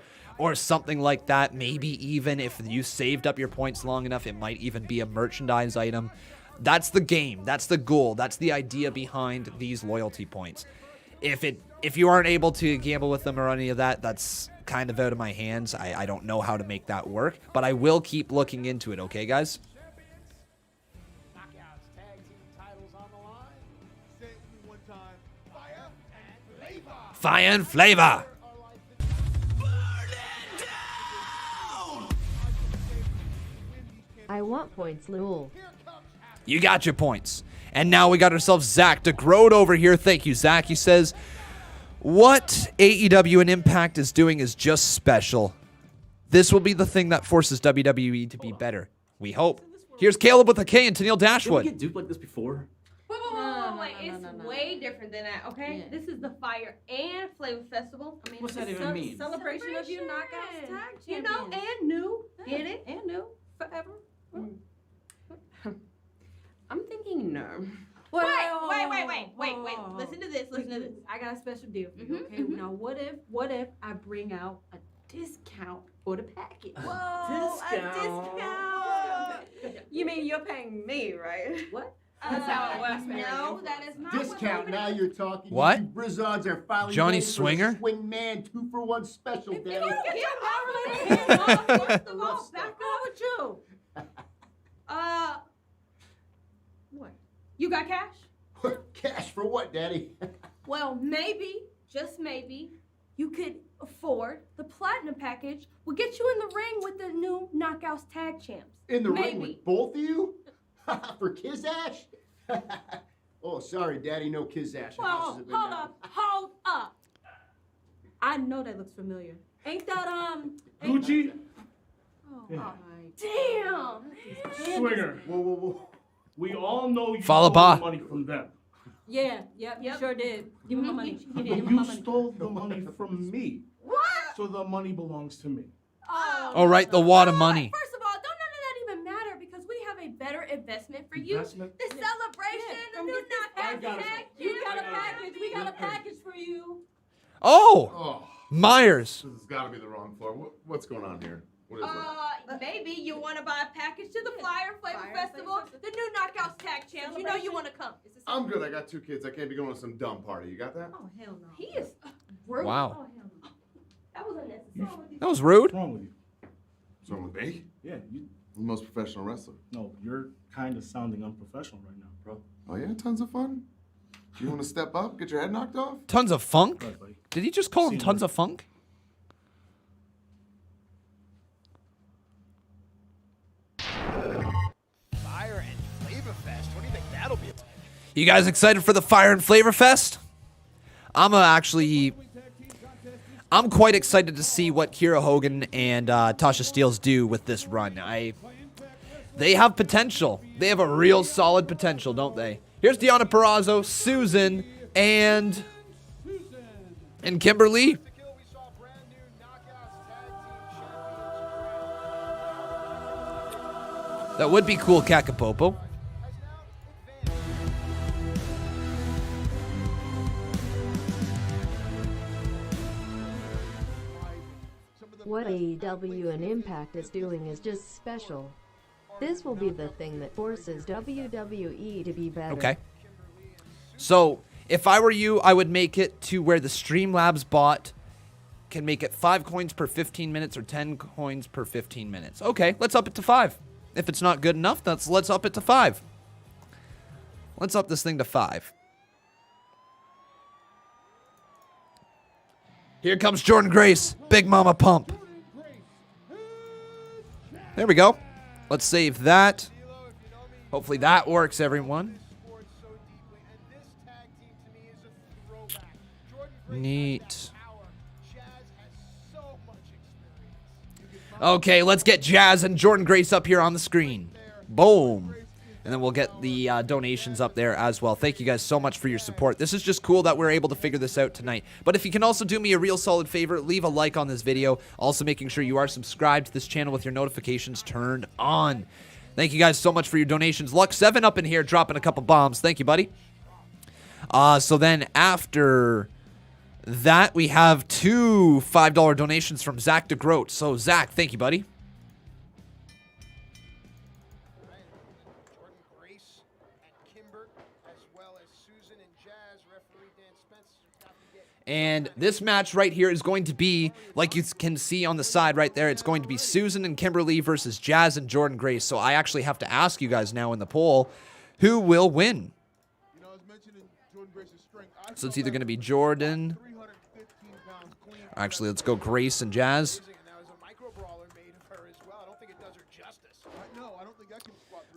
something like that. Maybe even if you saved up your points long enough, it might even be a merchandise item. That's the game. That's the goal. That's the idea behind these loyalty points. If you aren't able to gamble with them or any of that, that's kind of out of my hands. I don't know how to make that work, but I will keep looking into it, okay, guys? Fire and Flava. I want points, Lul. You got your points. And now we got ourselves Zach DeGrode over here. Thank you, Zach. He says, what AEW and Impact is doing is just special. This will be the thing that forces WWE to be better. We hope. Here's Caleb with a K and Tennille Dashwood. Did we get duped like this before? Wait, it's way different than that, okay? This is the Fire and Flavor Festival. I mean, What's that even mean? Celebration of your Knockouts Tag Champions. You know, and new. Get it? And new. Forever. I'm thinking no. Wait. Listen to this. I got a special deal for you, okay? Now, what if I bring out a discount for the package? Whoa, a discount. You mean you're paying me, right? What? That's how it works, no, that is not discount. Now you're talking. What? You Brizards are finally Johnny ready for Swinger? a Swing Man 2-for-1 special, Daddy. Get your hands off. First of all, back on with you. What? You got cash? Cash for what, Daddy? Well, maybe, just maybe, you could afford the platinum package. We'll get you in the ring with the new Knockouts Tag Champs. In the ring with both of you? For Kizash? Oh, sorry, Daddy, no Kizash. Well, hold up. I know that looks familiar. Ain't that, Gucci? Oh, damn. Swinger. Whoa. We all know you Fallah stole Bahh. the money from them. Yeah, you sure did. Give me my money. You stole the money from me. What? So the money belongs to me. All right, the wad of money. First of all, don't none of that even matter because we have a better investment for you. Investment? The celebration, the new Knockouts Tag You got a package. We got a package for you. Oh, Myers. This has got to be the wrong floor. What's going on here? What is it? Maybe you want to buy a package to the Flyer Flavor Festival, the new Knockouts Tag Champs. You know you want to come. I'm good. I got 2 kids. I can't be going to some dumb party. You got that? Oh, hell no. He is rude. Wow. Oh, hell no. That was unnecessary. That was rude. What's wrong with you? What's wrong with me? Yeah, You're the most professional wrestler. no, you're kind of sounding unprofessional right now, bro. Oh yeah, tons of fun. You want to step up, get your head knocked off? Tons of funk? Right, buddy. Did he just call him Seen tons it. of funk? Fire and Flavor Fest. What do you think that'll be? You guys excited for the Fire and Flavor Fest? I'm quite excited to see what Kiera Hogan and Tasha Steelz do with this run. They have potential. They have a real solid potential, don't they? Here's Deonna Purrazzo, Susan, and Kimberly. That would be cool, Kakapopo. What AEW and Impact is doing is just special. This will be the thing that forces WWE to be better. Okay. So, if I were you, I would make it to where the Streamlabs bot can make it 5 coins per 15 minutes or 10 coins per 15 minutes. Okay, let's up it to 5. If it's not good enough, let's up it to 5. Let's up this thing to 5. Here comes Jordynne Grace, Big Mama Pump. There we go. Let's save that. Hopefully that works, everyone. Neat. Okay, let's get Jazz and Jordynne Grace up here on the screen. Boom. And then we'll get the donations up there as well. Thank you guys so much for your support. This is just cool that we're able to figure this out tonight. But if you can also do me a real solid favor, leave a like on this video. Also making sure you are subscribed to this channel with your notifications turned on. Thank you guys so much for your donations. Luck7 up in here dropping a couple bombs. Thank you, buddy. So then after that, we have 2 $5 donations from Zach DeGroat. So Zach, thank you, buddy. Jordynne Grace and Kimber, as well as Susan and Jazz. Referee Dan Spencer. And this match right here is going to be, like you can see on the side right there, it's going to be Susan and Kimberly versus Jazz and Jordynne Grace. So I actually have to ask you guys now in the poll, who will win? You know, as mentioned in Jordynne Grace's strength, So it's either going to be Jordan. Actually, let's go Grace and Jazz.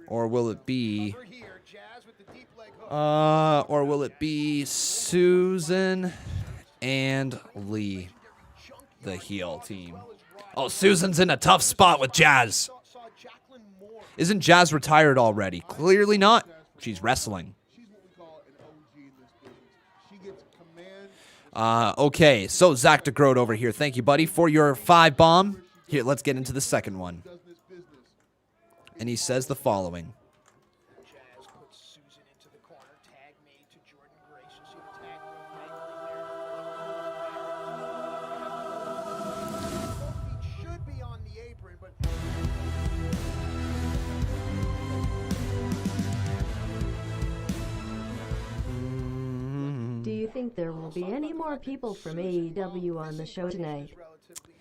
Or will it be... or will it be Susan and Lee, the heel team? Oh, Susan's in a tough spot with Jazz. Isn't Jazz retired already? Clearly not. She's wrestling. Okay, so Zach DeGroat over here. Thank you, buddy, for your 5 bomb. Here, let's get into the second one. And he says the following. Jazz puts Susan into the corner. Tag made to Jordynne Grace. You see the tag there. Both feet should be on the apron, but Do you think there will be any more people from AEW on the show tonight?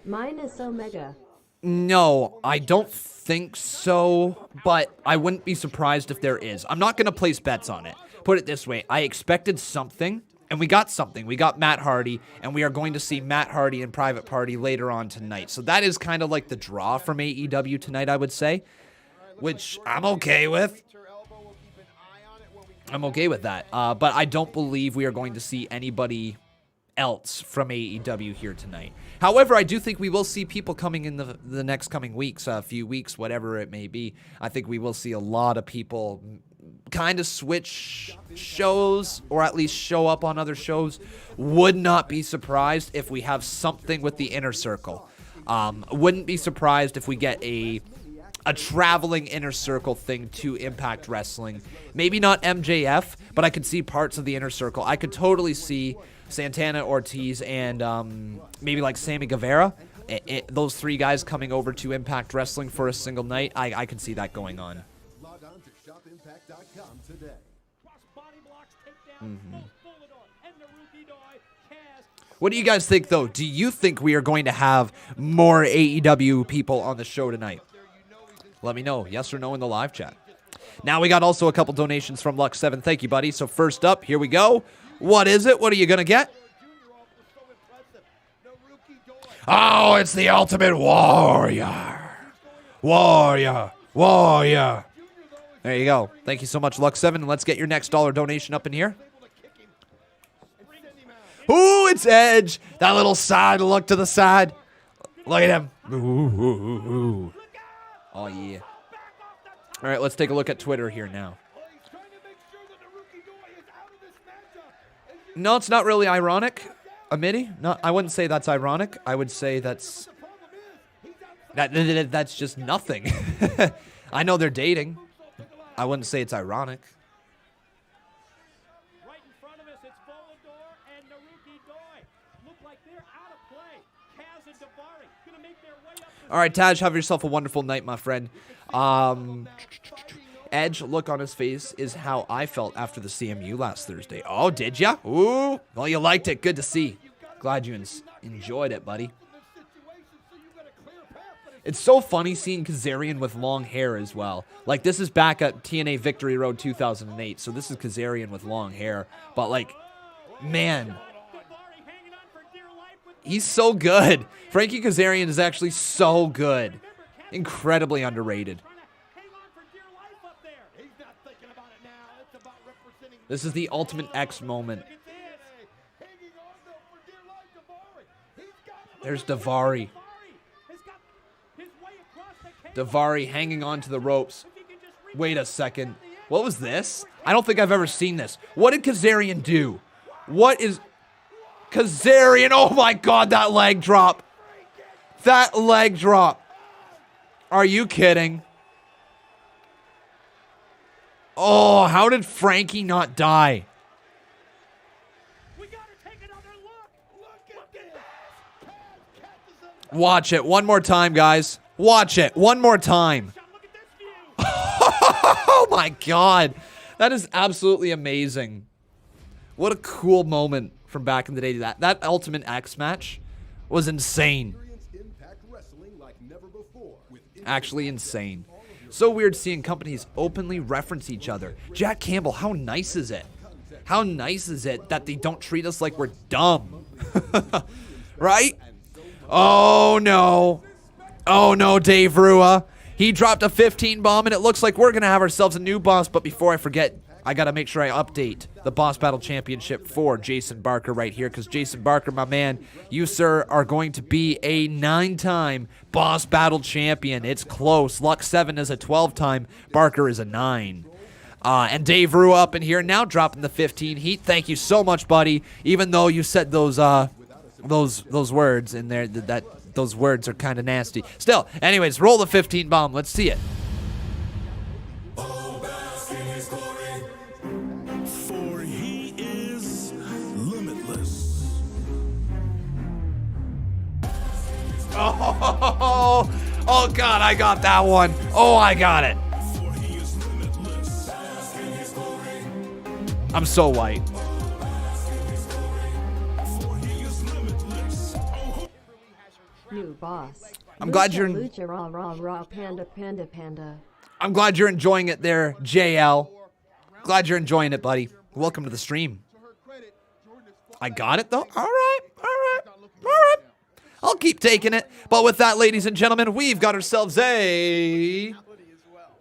Minus Omega. No, I don't think so, but I wouldn't be surprised if there is. I'm not going to place bets on it. Put it this way, I expected something, and we got something. We got Matt Hardy, and we are going to see Matt Hardy and Private Party later on tonight. So that is kind of like the draw from AEW tonight, I would say, which I'm okay with. I'm okay with that, but I don't believe we are going to see anybody else from AEW here tonight. However, I do think we will see people coming in the next coming weeks, a few weeks, whatever it may be. I think we will see a lot of people kind of switch shows or at least show up on other shows. Would not be surprised if we have something with the Inner Circle. Wouldn't be surprised if we get a traveling Inner Circle thing to Impact Wrestling. Maybe not MJF, but I could see parts of the Inner Circle. I could totally see Santana, Ortiz, and maybe like Sammy Guevara. Those 3 guys coming over to Impact Wrestling for a single night. I could see that going on. Log on to shopimpact.com today. What do you guys think, though? Do you think we are going to have more AEW people on the show tonight? Let me know, yes or no, in the live chat. Now we got also a couple donations from Lux7. Thank you, buddy. So first up, here we go. What is it? What are you going to get? Oh, it's the Ultimate Warrior. Warrior. Warrior. There you go. Thank you so much, Lux7. Let's get your next dollar donation up in here. Ooh, it's Edge. That little side look to the side. Look at him. Ooh. Oh, yeah. All right, let's take a look at Twitter here now. No, it's not really ironic, Amity. No, I wouldn't say that's ironic. I would say that's just nothing. I know they're dating. I wouldn't say it's ironic. Right in front of us, it's Volador and Naruki Doi. Look like they're out of play. Kaz and Davari gonna make their way up. All right, Taj, have yourself a wonderful night, my friend. Edge look on his face is how I felt after the CMU last Thursday. Oh, did ya? Ooh, well, you liked it. Good to see. Glad you enjoyed it, buddy. It's so funny seeing Kazarian with long hair as well. Like, this is back at TNA Victory Road 2008, so this is Kazarian with long hair. But, like, man, he's so good. Frankie Kazarian is actually so good. Incredibly underrated. This is the Ultimate X moment. There's Davari. Davari hanging on to the ropes. Wait a second. What was this? I don't think I've ever seen this. What did Kazarian do? What is... Kazarian, oh my god, that leg drop. That leg drop. Are you kidding? Oh, how did Frankie not die? Watch it one more time, guys. Watch it one more time. Oh my god. That is absolutely amazing. What a cool moment from back in the day. That Ultimate X match was insane. Actually insane. So weird seeing companies openly reference each other. Jack Campbell, how nice is it? How nice is it that they don't treat us like we're dumb? Right? Oh no. Oh no, Dave Rua. He dropped a 15 bomb and it looks like we're going to have ourselves a new boss. But before I forget, I got to make sure I update the Boss Battle Championship for Jason Barker right here. Because Jason Barker, my man, you, sir, are going to be a 9-time Boss Battle Champion. It's close. Lux7 is a 12-time. Barker is a 9. And Dave Rua up in here now dropping the 15 heat. Thank you so much, buddy. Even though you said those words in there, those words are kind of nasty. Still, anyways, roll the 15 bomb. Let's see it. Oh God, I got that one. Oh, I got it. I'm so white. New boss. I'm glad you're. Lucha, raw, raw, raw, panda, panda, panda. I'm glad you're enjoying it there, JL. Glad you're enjoying it, buddy. Welcome to the stream. I got it though. All right. I'll keep taking it. But with that, ladies and gentlemen, we've got ourselves a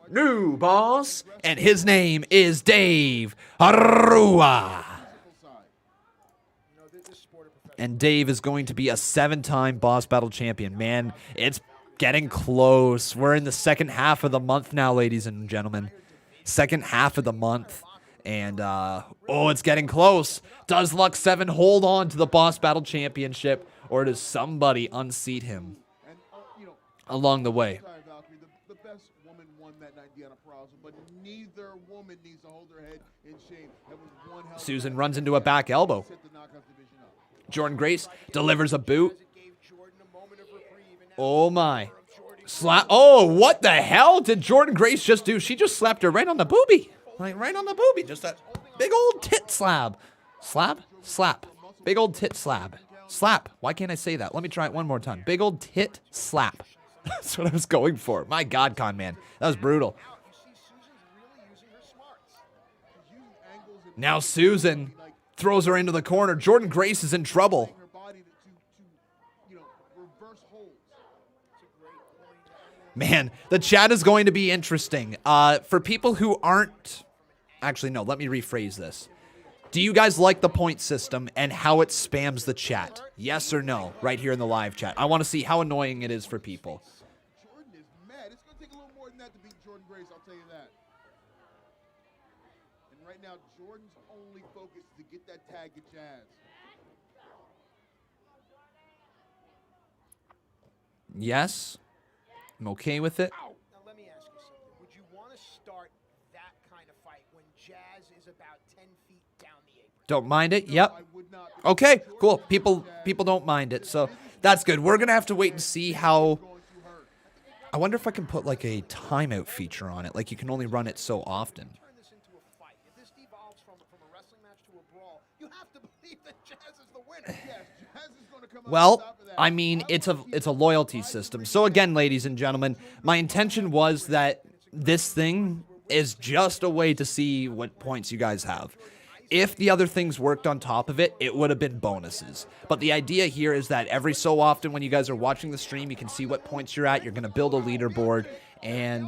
new boss, and his name is Dave Rua. And Dave is going to be a 7-time Boss Battle Champion. Man, it's getting close. We're in the second half of the month now, ladies and gentlemen. Second half of the month. And, it's getting close. Does Lux7 hold on to the Boss Battle Championship, or does somebody unseat him along the way? Taya Valkyrie, the best woman won that night, Deanna Prazo, but neither woman needs to hold her head in shame. That was one hell of Susan runs into a back elbow. Jordynne Grace delivers a boot. Oh my. Slap. Oh, what the hell did Jordynne Grace just do? She just slapped her right on the boobie. Like right on the boobie. Just that big old tit slab. Slap? Slap. Big old tit slab. Slap. Why can't I say that? Let me try it one more time. Big old tit slap. That's what I was going for. My God, Con Man. That was brutal. Now Susan throws her into the corner. Jordynne Grace is in trouble. Man, the chat is going to be interesting. For people who aren't... Actually, no, let me rephrase this. Do you guys like the point system and how it spams the chat? Yes or no, right here in the live chat. I want to see how annoying it is for people. Jordynne is mad. It's going to take a little more than that to beat Jordynne Grace, I'll tell you that. And right now, Jordynne's only focus is to get that tag at Jazz. Yes. I'm okay with it. Now let me ask you something. Would you want to start that kind of fight when Jazz is about 10 feet down the apron? Don't mind it? Yep. Okay, cool. People don't mind it, so that's good. We're going to have to wait and see how... I wonder if I can put like a timeout feature on it. Like you can only run it so often. Turn this into a fight. If this devolves from a wrestling match to a brawl, you have to believe that Jazz is the winner. Yes, Jazz is going to come Well, I mean, it's a loyalty system. So again, ladies and gentlemen, my intention was that this thing is just a way to see what points you guys have. If the other things worked on top of it, it would have been bonuses. But the idea here is that every so often when you guys are watching the stream, you can see what points you're at. You're going to build a leaderboard. And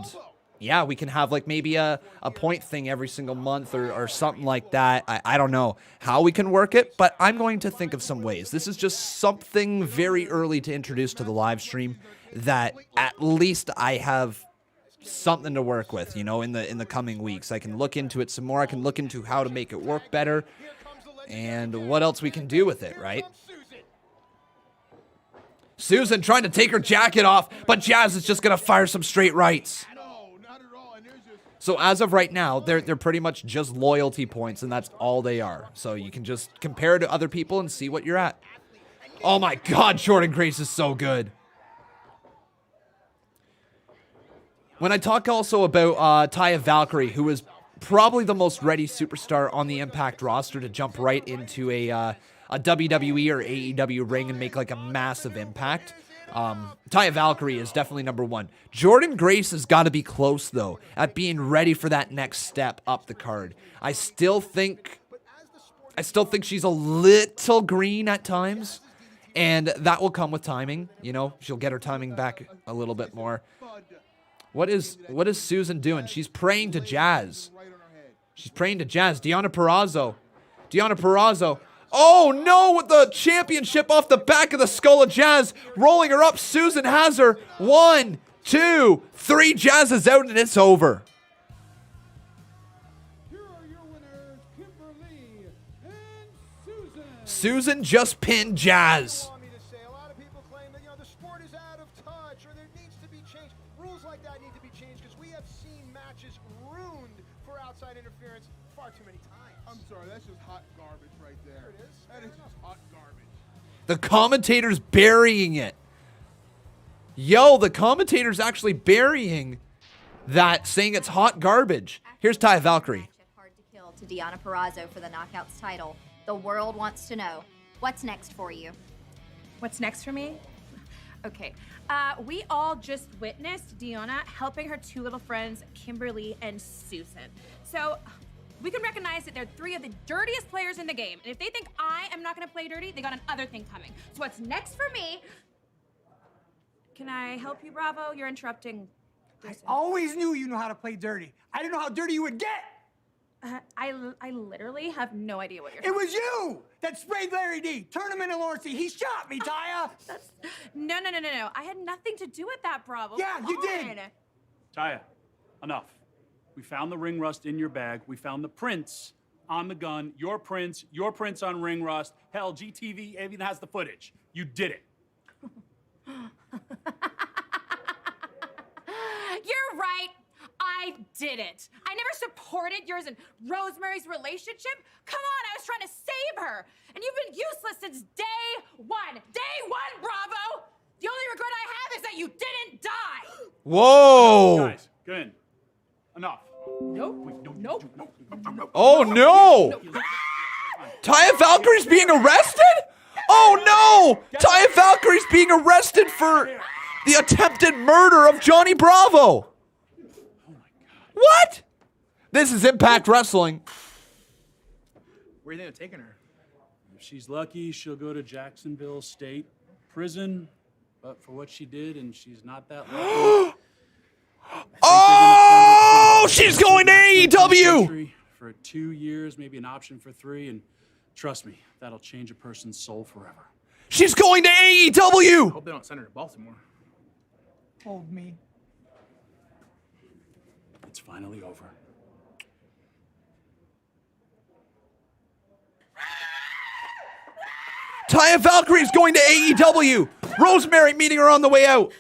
yeah, we can have like maybe a point thing every single month or something like that. I don't know how we can work it, but I'm going to think of some ways. This is just something very early to introduce to the live stream that at least I have something to work with, you know, in the coming weeks. I can look into it some more. I can look into how to make it work better and what else we can do with it, right? Susan trying to take her jacket off, but Jazz is just going to fire some straight rights. So as of right now, they're pretty much just loyalty points, and that's all they are. So you can just compare to other people and see what you're at. Oh my God, Jordynne Grace is so good. When I talk also about Taya Valkyrie, who is probably the most ready superstar on the Impact roster to jump right into a WWE or AEW ring and make like a massive impact, Taya Valkyrie is definitely number one. Jordynne Grace has got to be close, though, at being ready for that next step up the card. I still think she's a little green at times, and that will come with timing. You know, she'll get her timing back a little bit more. What is Susan doing? She's praying to Jazz. She's praying to Jazz. Deonna Purrazzo. Oh no, with the championship off the back of the skull of Jazz, rolling her up. Susan has her. 1, 2, 3. Jazz is out and it's over. Here are your winners, Kimber and Susan. Susan just pinned Jazz. A lot of people claim that, you know, the sport is out of touch or there needs to be change. Rules like that need to be changed because we have seen matches ruined for outside interference far too many times. I'm sorry, that's just hot garbage right there. There it is. That is just hot garbage. The commentator's burying it. Yo, the commentator's actually burying that, saying it's hot garbage. Here's Taya Valkyrie. Hard to kill to Deonna Purrazzo for the Knockouts title. The world wants to know, what's next for you? What's next for me? Okay, we all just witnessed Deonna helping her two little friends, Kimberly and Susan. So we can recognize that they're three of the dirtiest players in the game. And if they think I am not gonna play dirty, they got another thing coming. So what's next for me? Can I help you, Bravo? You're interrupting. I always knew you know how to play dirty. I didn't know how dirty you would get. I literally have no idea what you're It was you that sprayed Larry D. Turn him into Lawrence. He shot me, Taya. No. I had nothing to do with that, Bravo. Yeah, Come you on. did. Taya, enough. We found the ring rust in your bag. We found the prints on the gun. Your prints on ring rust. Hell, GTV even has the footage. You did it. You're right. I did it. I never supported yours and Rosemary's relationship. Come on, I was trying to save her. And you've been useless since day one. Day one, Bravo! The only regret I have is that you didn't die. Whoa! Guys, good. Enough. Nope. Oh no! Taya Valkyrie's being arrested? Oh no! Taya Valkyrie's being arrested for the attempted murder of Johnny Bravo. What? This is Impact Wrestling. Where are you taking her? If she's lucky, she'll go to Jacksonville State Prison. But for what she did, and she's not that lucky. Oh, she's going to AEW! For 2 years, maybe an option for 3, and trust me, that'll change a person's soul forever. She's going to AEW! Hope they don't send her to Baltimore. Hold me. It's finally over. Taya Valkyrie's going to AEW! Rosemary meeting her on the way out.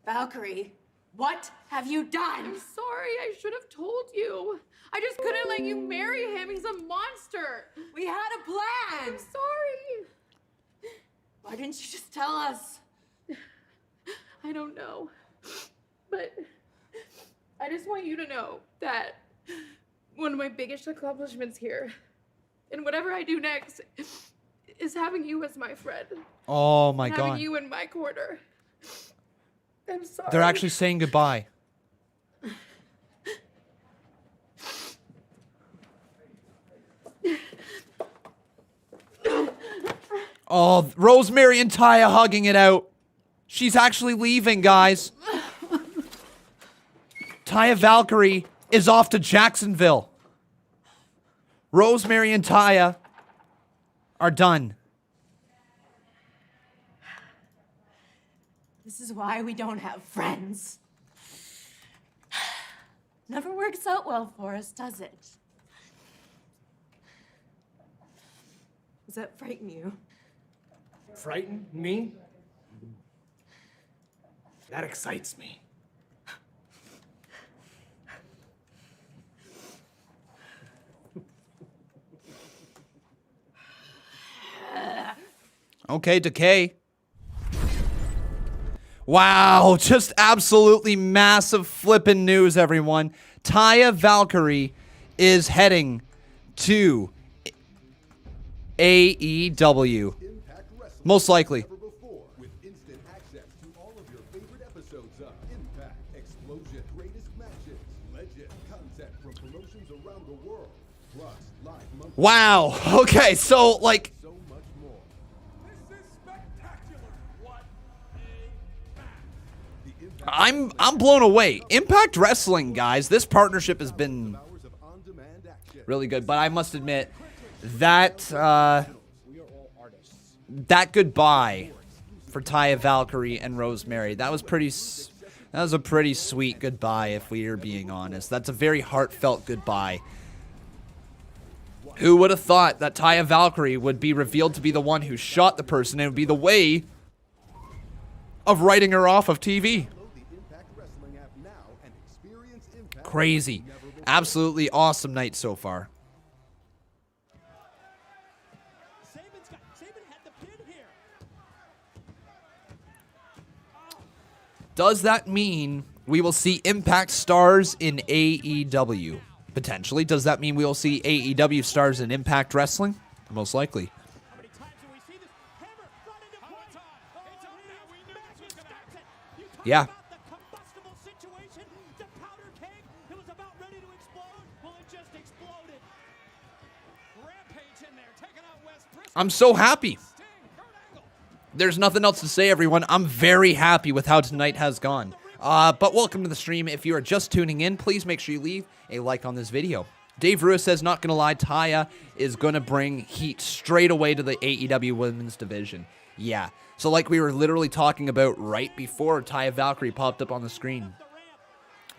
Valkyrie, what have you done? I'm sorry, I should have told you. I just couldn't let you marry him. He's a monster. We had a plan. I'm sorry. Why didn't you just tell us? I don't know. But I just want you to know that one of my biggest accomplishments here, and whatever I do next, is having you as my friend. Oh my having God. you in my corner. I'm sorry. They're actually saying goodbye. Oh, Rosemary and Taya hugging it out. She's actually leaving, guys. Taya Valkyrie is off to Jacksonville. Rosemary and Taya are done. This is why we don't have friends. Never works out well for us, does it? Does that frighten you? Frighten me? That excites me. Okay, Decay. Wow, just absolutely massive flippin' news, everyone. Taya Valkyrie is heading to AEW. Most likely. With instant access to all of your favorite episodes of Impact, Explosion, greatest matches, legend, content from promotions around the world, plus live monthly. Wow. Okay, so like So much more. I'm blown away. Impact Wrestling, guys. This partnership has been really good, but I must admit that that goodbye for Taya Valkyrie and Rosemary, that was a pretty sweet goodbye, if we are being honest. That's a very heartfelt goodbye. Who would have thought that Taya Valkyrie would be revealed to be the one who shot the person and would be the way of writing her off of TV? Crazy. Absolutely awesome night so far. Does that mean we will see Impact stars in AEW? Potentially. Does that mean we will see AEW stars in Impact Wrestling? Most likely. Yeah. I'm so happy. There's nothing else to say, everyone. I'm very happy with how tonight has gone. But welcome to the stream. If you are just tuning in, please make sure you leave a like on this video. Dave Ruiz says, not going to lie, Taya is going to bring heat straight away to the AEW women's division. Yeah. So like we were literally talking about right before Taya Valkyrie popped up on the screen.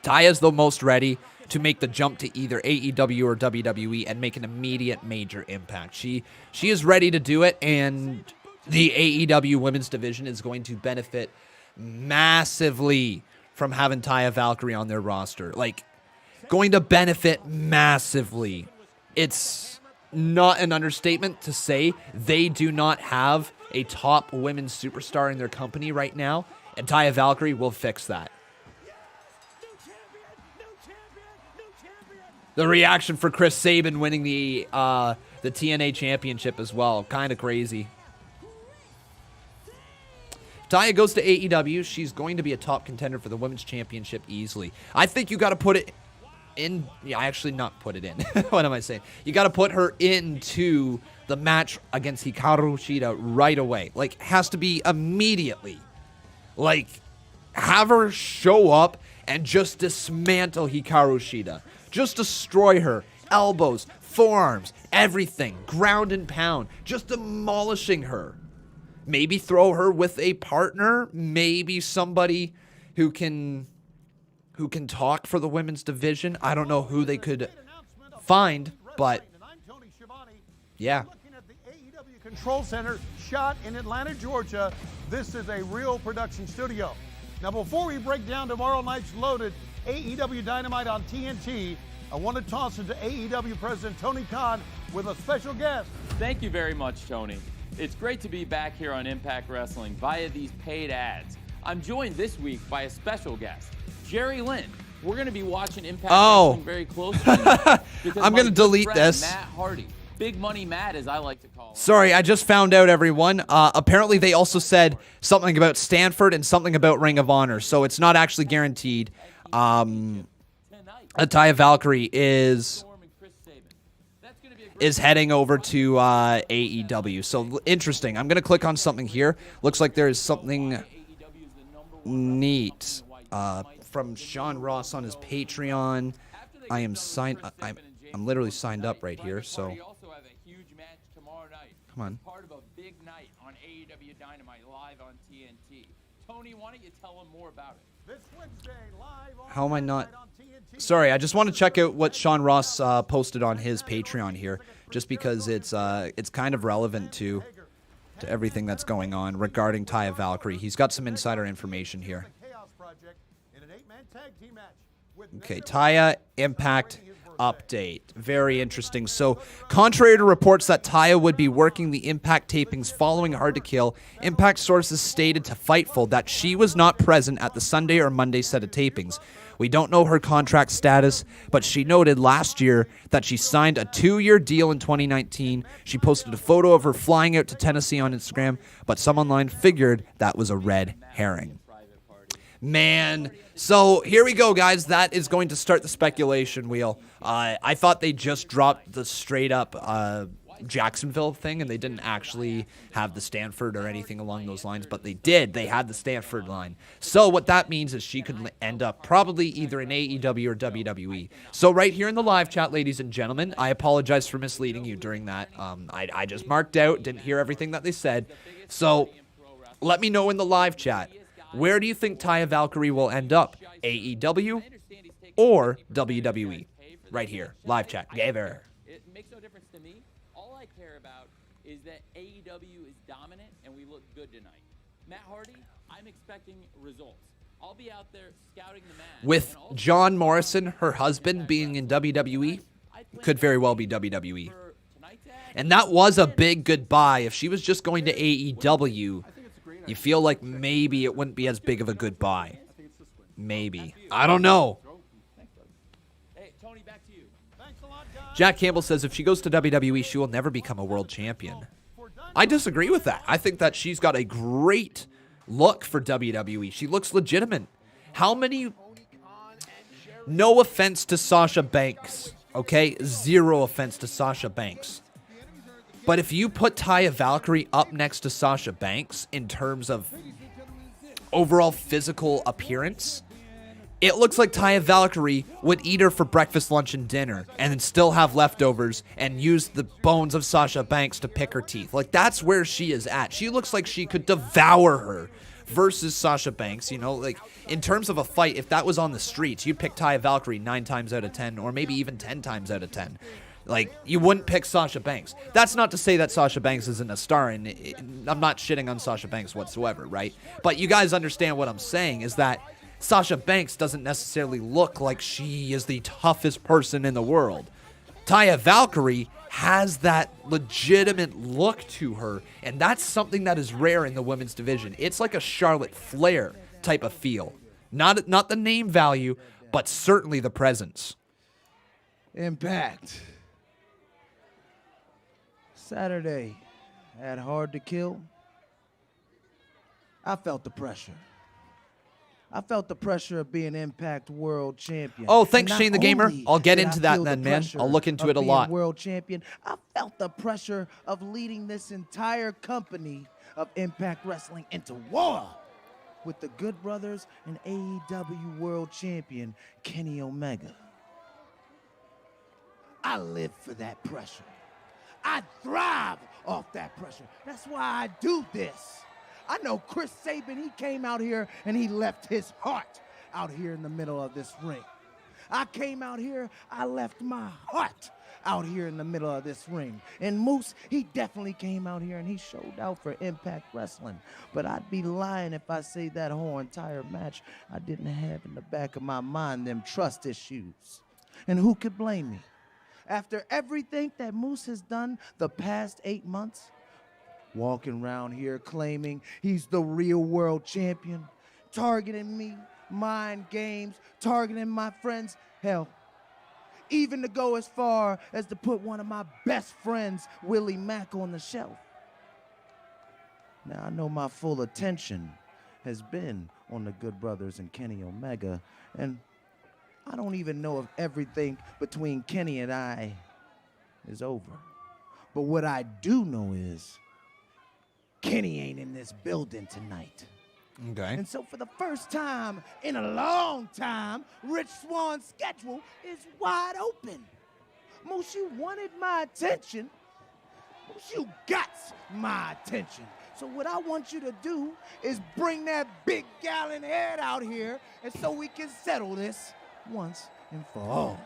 Taya's the most ready to make the jump to either AEW or WWE and make an immediate major impact. She is ready to do it, and the AEW women's division is going to benefit massively from having Taya Valkyrie on their roster. Like, going to benefit massively. It's not an understatement to say they do not have a top women's superstar in their company right now, and Taya Valkyrie will fix that. The reaction for Chris Sabin winning the TNA championship as well. Kind of crazy. Taya goes to AEW. She's going to be a top contender for the women's championship easily. I think you got to put it in. Yeah, actually not put it in. What am I saying? You got to put her into the match against Hikaru Shida right away. Like, has to be immediately. Like, have her show up and just dismantle Hikaru Shida. Just destroy her. Elbows, forearms, everything. Ground and pound. Just demolishing her. Maybe throw her with a partner. Maybe somebody who can talk for the women's division. I don't know who they could find, but yeah. Control Center, shot in Atlanta, Georgia. This is a real production studio. Now, before we break down tomorrow night's loaded AEW Dynamite on TNT, I want to toss it to AEW President Tony Khan with a special guest. Thank you very much, Tony. It's great to be back here on Impact Wrestling via these paid ads. I'm joined this week by a special guest, Jerry Lynn. We're going to be watching Impact Wrestling very closely. I'm going to delete this. Matt Hardy, Big Money Matt, as I like to call him. Sorry, I just found out, everyone. Apparently, they also said something about Stanford and something about Ring of Honor, so it's not actually guaranteed. Taya Valkyrie is heading over to AEW. So interesting. I'm going to click on something here. Looks like there is something neat from Sean Ross on his Patreon. I am signed. I'm literally signed up right here. So come on. Part of a big night on AEW Dynamite live on TNT. Tony, why don't you tell them more about it? This Wednesday live on How am I not? Sorry, I just want to check out what Sean Ross posted on his Patreon here, just because it's kind of relevant to everything that's going on regarding Taya Valkyrie. He's got some insider information here. Okay, Taya Impact update. Very interesting. So, contrary to reports that Taya would be working the Impact tapings following Hard to Kill, Impact sources stated to Fightful that she was not present at the Sunday or Monday set of tapings. We don't know her contract status, but she noted last year that she signed a 2-year deal in 2019. She posted a photo of her flying out to Tennessee on Instagram, but some online figured that was a red herring. Man, so here we go, guys. That is going to start the speculation wheel. I thought they just dropped the straight-up Jacksonville thing, and they didn't actually have the Stanford or anything along those lines, but they did. They had the Stanford line. So what that means is she could end up probably either in AEW or WWE. So right here in the live chat, ladies and gentlemen, I apologize for misleading you during that. I just marked out, didn't hear everything that they said. So let me know in the live chat. Where do you think Taya Valkyrie will end up? AEW or WWE? Right here. Live chat. Gaver. It makes no difference to me. All I care about is that AEW is dominant and we look good tonight. Matt Hardy, I'm expecting results. I'll be out there scouting the match. With John Morrison, her husband, being in WWE, could very well be WWE. And that was a big goodbye. If she was just going to AEW, you feel like maybe it wouldn't be as big of a goodbye. Maybe. I don't know. Jack Campbell says if she goes to WWE, she will never become a world champion. I disagree with that. I think that she's got a great look for WWE. She looks legitimate. How many... No offense to Sasha Banks, okay? Zero offense to Sasha Banks. But if you put Taya Valkyrie up next to Sasha Banks in terms of overall physical appearance, it looks like Taya Valkyrie would eat her for breakfast, lunch, and dinner and then still have leftovers and use the bones of Sasha Banks to pick her teeth. Like, that's where she is at. She looks like she could devour her versus Sasha Banks. You know, like, in terms of a fight, if that was on the streets, you'd pick Taya Valkyrie 9 times out of 10 or maybe even 10 times out of 10. Like, you wouldn't pick Sasha Banks. That's not to say that Sasha Banks isn't a star, and I'm not shitting on Sasha Banks whatsoever, right? But you guys understand what I'm saying is that Sasha Banks doesn't necessarily look like she is the toughest person in the world. Taya Valkyrie has that legitimate look to her, and that's something that is rare in the women's division. It's like a Charlotte Flair type of feel. Not the name value, but certainly the presence. Impact. Saturday at Hard to Kill. I felt the pressure. I felt the pressure of being Impact World Champion. Oh, thanks, And Shane the not Gamer. only I'll get did into I that feel the then, man. pressure I'll look into of it a being lot. World Champion. I felt the pressure of leading this entire company of Impact Wrestling into war with the Good Brothers and AEW World Champion Kenny Omega. I live for that pressure. I thrive off that pressure. That's why I do this. I know Chris Sabin, he came out here and he left his heart out here in the middle of this ring. I came out here, I left my heart out here in the middle of this ring. And Moose, he definitely came out here and he showed out for Impact Wrestling. But I'd be lying if I say that whole entire match I didn't have in the back of my mind them trust issues. And who could blame me? After everything that Moose has done the past 8 months, walking around here claiming he's the real world champion, targeting me, mind games, targeting my friends, hell, even to go as far as to put one of my best friends, Willie Mack, on the shelf. Now I know my full attention has been on the Good Brothers and Kenny Omega, and I don't even know if everything between Kenny and I is over. But what I do know is Kenny ain't in this building tonight. Okay. And so for the first time in a long time, Rich Swann's schedule is wide open. Moose, you wanted my attention. Moose, you got my attention. So what I want you to do is bring that big gallon head out here, and so we can settle this once and for all.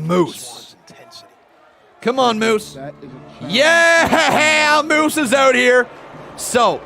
Moose. Come on, Moose. Yeah, Moose is out here. So,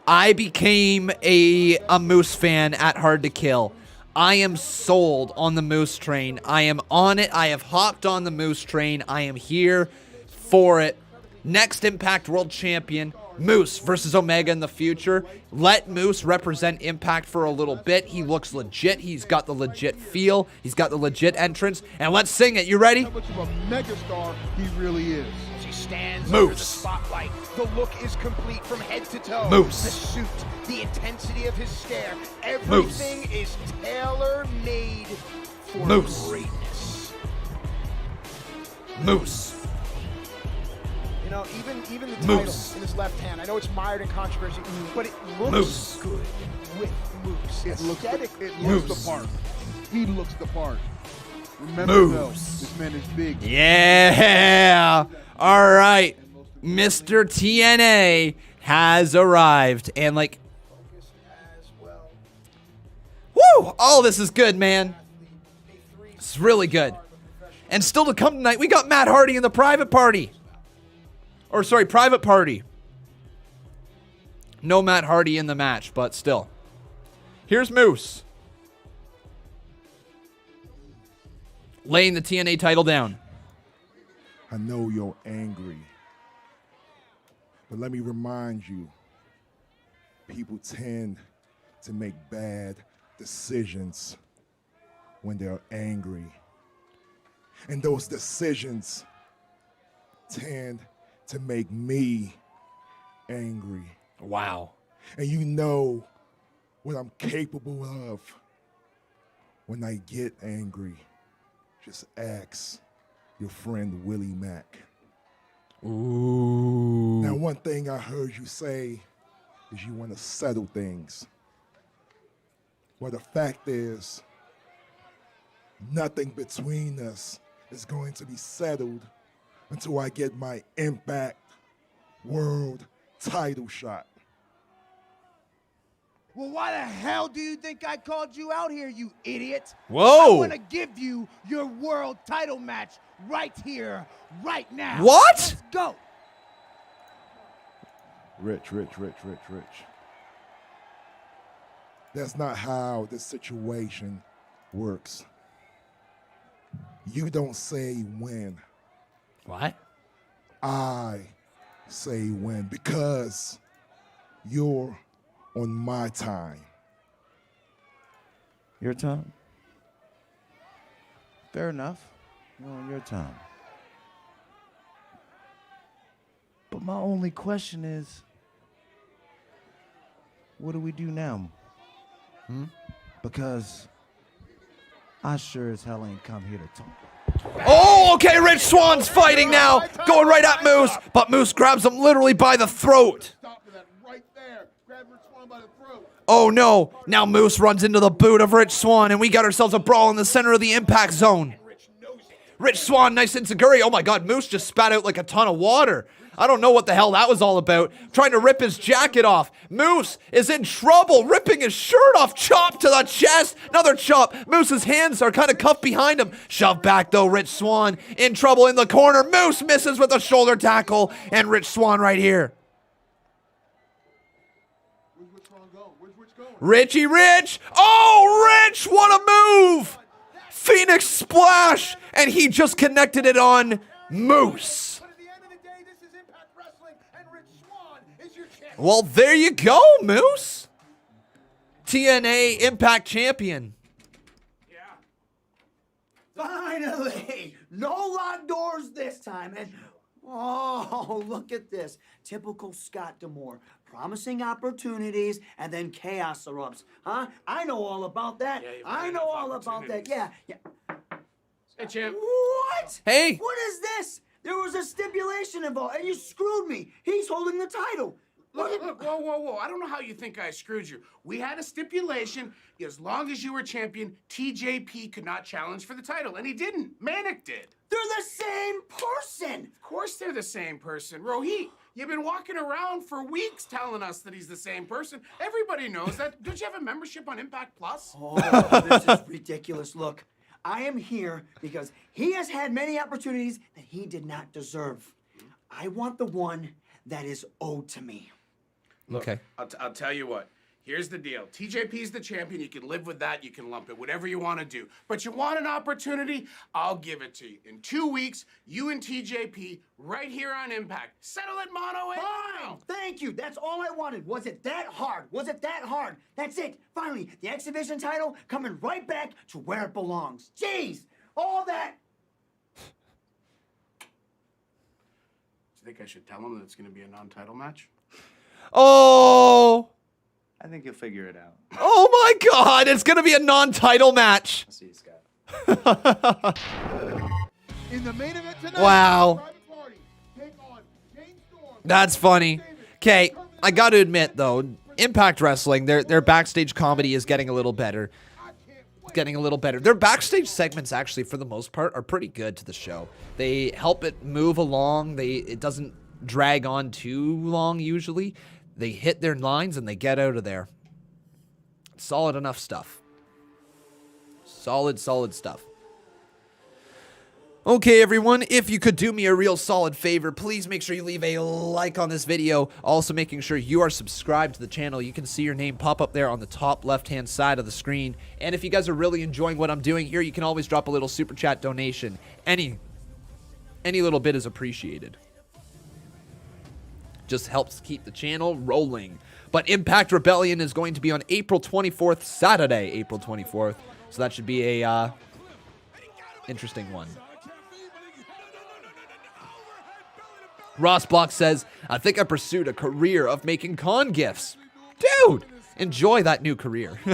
I became a Moose fan at Hard to Kill. I am sold on the Moose train. I am on it. I have hopped on the Moose train. I am here for it. Next Impact World Champion, Moose versus Omega in the future. Let Moose represent Impact for a little bit. He looks legit. He's got the legit feel. He's got the legit entrance. And let's sing it. You ready? How much of a megastar he really is. As he stands Moose. under the spotlight, the look is complete from head to toe. Moose. The suit, the intensity of his stare, everything is tailor-made for Moose. greatness. Moose. You know, even the Moose. title in his left hand, I know it's mired in controversy, but it looks Moose. good with Moose. It looks Aesthetically, the part. He looks the part. Remember Moose. though, this man is big. Yeah. All right. Mr. TNA has arrived. And like, woo! Oh, this is good, man. It's really good. And still to come tonight, we got Matt Hardy in the private party. Or sorry, private party. No Matt Hardy in the match, but still. Here's Moose. Laying the TNA title down. I know you're angry, but let me remind you, people tend to make bad decisions when they're angry. And those decisions tend to make me angry. Wow. And you know what I'm capable of when I get angry. Just ask your friend Willie Mack. Ooh. Now, one thing I heard you say is you want to settle things. Well, the fact is, nothing between us is going to be settled until I get my Impact World title shot. Well, why the hell do you think I called you out here, you idiot? Whoa. I want to give you your world title match right here, right now. What? Let's go. Rich. That's not how this situation works. You don't say when. What? I say when, because you're on my time. Your time? Fair enough. You're on your time. But my only question is, what do we do now? Because I sure as hell ain't come here to talk. Oh, okay, Rich Swann's fighting now. Going right at Moose, but Moose grabs him literally by the throat. Oh no, now Moose runs into the boot of Rich Swann, and we got ourselves a brawl in the center of the impact zone. Rich Swann, nice enziguri. Oh my god, Moose just spat out like a ton of water. I don't know what the hell that was all about. Trying to rip his jacket off. Moose is in trouble, ripping his shirt off. Chop to the chest. Another chop. Moose's hands are kind of cuffed behind him. Shoved back though, Rich Swann in trouble in the corner. Moose misses with a shoulder tackle, and Rich Swann right here. Richie Rich. Oh, Rich, what a move. Phoenix splash, and he just connected it on Moose. Well, there you go, Moose. TNA Impact Champion. Finally! No locked doors this time. And oh, look at this. Typical Scott D'Amore. Promising opportunities and then chaos erupts. Huh? I know all about that. I know all about that. Yeah. Hey, champ. What? Hey. What is this? There was a stipulation involved, and you screwed me. He's holding the title. Look, whoa. I don't know how you think I screwed you. We had a stipulation. As long as you were champion, TJP could not challenge for the title, and he didn't. Manic did. They're the same person. Of course they're the same person. Rohit, you've been walking around for weeks telling us that he's the same person. Everybody knows that. Don't you have a membership on Impact Plus? Oh, this is ridiculous. Look, I am here because he has had many opportunities that he did not deserve. I want the one that is owed to me. Look, okay. I'll tell you what. Here's the deal. TJP's the champion. You can live with that. You can lump it. Whatever you want to do. But you want an opportunity? I'll give it to you. In 2 weeks, you and TJP right here on Impact. Settle it mono a Fine. Thank you. That's all I wanted. Was it that hard? Was it that hard? That's it. Finally, the X Division title coming right back to where it belongs. Jeez. All that. Do you think I should tell him that it's going to be a non-title match? Oh. I think you'll figure it out. Oh my god, it's going to be a non-title match. I'll see you, Scott. In the main event tonight, wow. That's funny. Okay, I got to admit though, Impact Wrestling, their backstage comedy is getting a little better. It's getting a little better. Their backstage segments actually, for the most part, are pretty good to the show. They help it move along. It doesn't drag on too long usually. They hit their lines and they get out of there. Solid enough stuff. Solid stuff. Okay, everyone, if you could do me a real solid favor, please make sure you leave a like on this video. Also making sure you are subscribed to the channel. You can see your name pop up there on the top left-hand side of the screen. And if you guys are really enjoying what I'm doing here, you can always drop a little super chat donation. Any little bit is appreciated. Just helps keep the channel rolling. But Impact Rebellion is going to be on April 24th, Saturday, April 24th. So that should be a interesting one. Ross Block says, I think I pursued a career of making con gifts. Dude, enjoy that new career. Do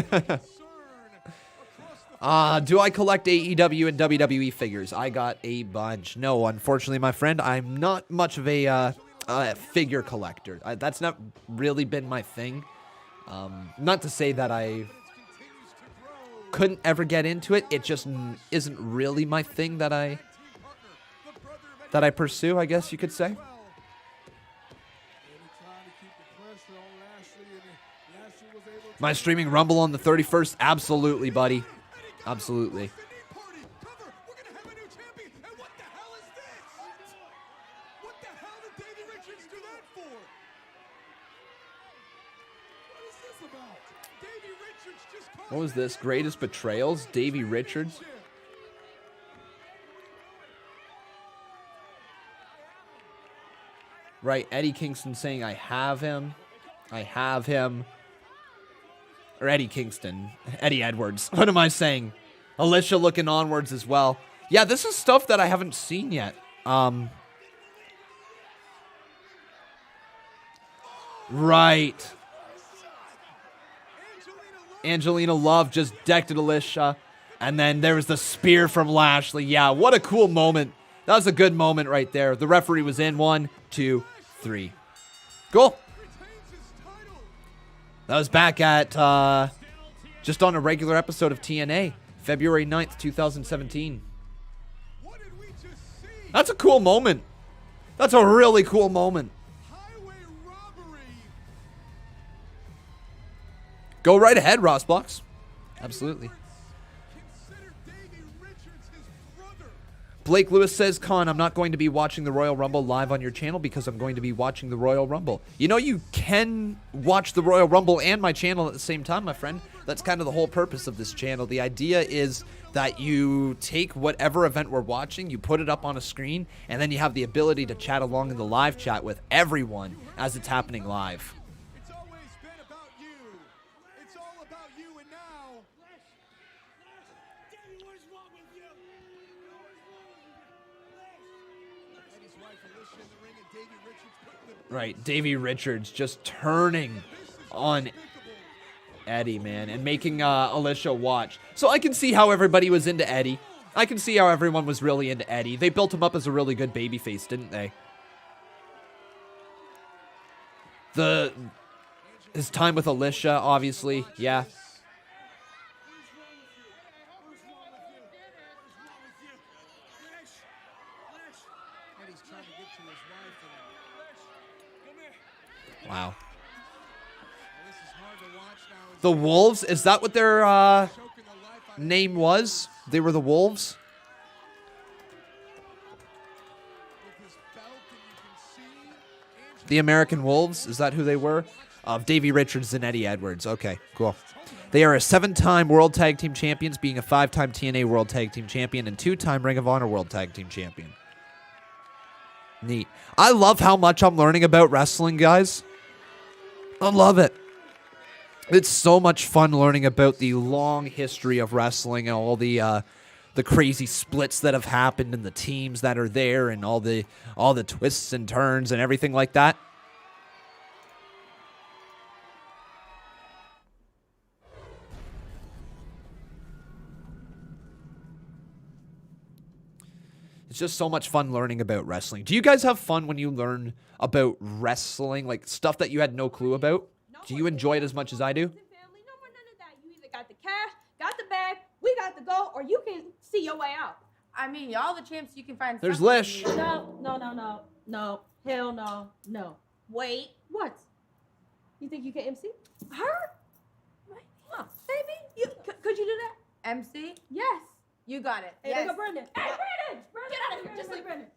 I collect AEW and WWE figures? I got a bunch. No, unfortunately, my friend, I'm not much of a figure collector. That's not really been my thing. Not to say that I couldn't ever get into it. It just isn't really my thing that I pursue, I guess you could say. Am I streaming Rumble on the 31st? Absolutely, buddy. Absolutely. What was this? Greatest Betrayals? Davey Richards? Right, Eddie Kingston saying, I have him. I have him. Or Eddie Kingston. Eddie Edwards. What am I saying? Alicia looking onwards as well. Yeah, this is stuff that I haven't seen yet. Right. Angelina Love just decked at Alicia. And then there was the spear from Lashley. Yeah, what a cool moment. That was a good moment right there. The referee was in. 1, 2, 3. Cool. That was back at just on a regular episode of TNA, February 9th, 2017. That's a cool moment. That's a really cool moment. Go right ahead, Rossblocks. Absolutely. Blake Lewis says, Con, I'm not going to be watching the Royal Rumble live on your channel because I'm going to be watching the Royal Rumble. You know, you can watch the Royal Rumble and my channel at the same time, my friend. That's kind of the whole purpose of this channel. The idea is that you take whatever event we're watching, you put it up on a screen, and then you have the ability to chat along in the live chat with everyone as it's happening live. Right, Davey Richards just turning on Eddie, man, and making Alicia watch. So I can see how everybody was into Eddie. I can see how everyone was really into Eddie. They built him up as a really good babyface, didn't they? His time with Alicia, obviously, yeah. Wow. The Wolves? Is that what their name was? They were the Wolves? The American Wolves? Is that who they were? Davey Richards and Eddie Edwards. Okay, cool. They are a 7-time World Tag Team Champions, being a 5-time TNA World Tag Team Champion and 2-time Ring of Honor World Tag Team Champion. Neat. I love how much I'm learning about wrestling, guys. I love it. It's so much fun learning about the long history of wrestling and all the crazy splits that have happened and the teams that are there and all the twists and turns and everything like that. It's just so much fun learning about wrestling. Do you guys have fun when you learn about wrestling, like stuff that you had no clue about? Do you enjoy it as much as I do? You either got the cash, got the bag, we got the gold, or you can see your way out. I mean, y'all the champs, you can find. There's something Lish. to do. No, hell no. Wait. What? You think you can MC? Her? Huh, baby, could you do that? MC? Yes. You got it. Hey, Yes. look at Brendan. Hey, Brendan! Get out of here. Just like Brendan.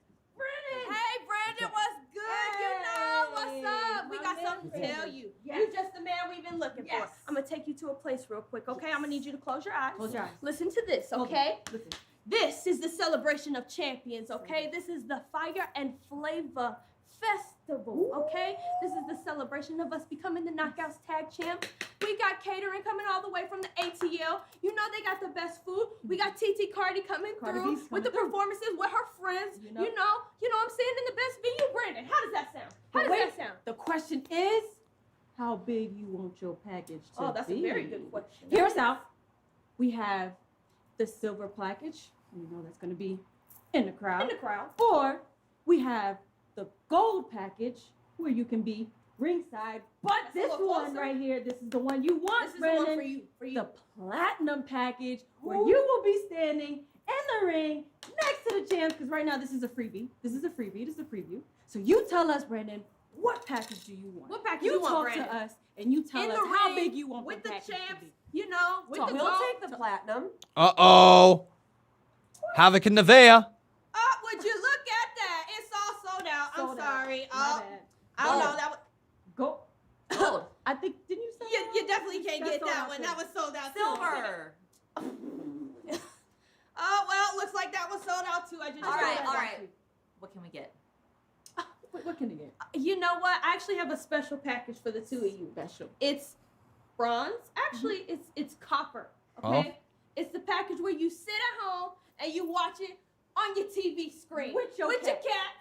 Hey, Brandon, what's good? You know what's up? We got something to tell you. Yes. You just the man we've been looking for. I'm gonna take you to a place real quick, okay? I'm gonna need you to close your eyes. Close your eyes. Listen to this, okay? Listen. This is the celebration of champions, okay? This is the Fire and Flava Festival, okay? This is the celebration of us becoming the Knockouts Tag Champ. We got catering coming all the way from the ATL. You know they got the best food. We got TT Cardi coming through with the performances with her friends. You know what I'm saying? In the best venue, Brandon. How does that sound? How does that sound? The question is, how big you want your package to be? Oh, that's a very good question. Hear us out. We have the silver package. You know that's going to be in the crowd. In the crowd. Or we have the gold package where you can be ringside. But this one right here, this is the one you want, This is Brandon. the one for you. The platinum package where you will be standing in the ring next to the champs. Because right now this is a freebie. This is a preview. So you tell us, Brandon, what package do you want? What package you want, talk Brandon? to us and you tell In us the how ring big you want with the the package champs, to be. you know, with the We'll gold. take the platinum. Uh-oh. Havoc and Nevaeh. Oh, would you look at that? It's all sold out. I'm sorry. My bad. I don't know. That was Gold. I think, didn't you say you definitely can't That's get sold that out one. too. That was sold out Silver. too. Oh, well, looks like that was sold out too. I just All right. What can we get? What can you get? You know what? I actually have a special package for the two of you. Special. It's bronze. Actually, it's copper. Okay. Oh. It's the package where you sit at home and you watch it on your TV screen. With your cat.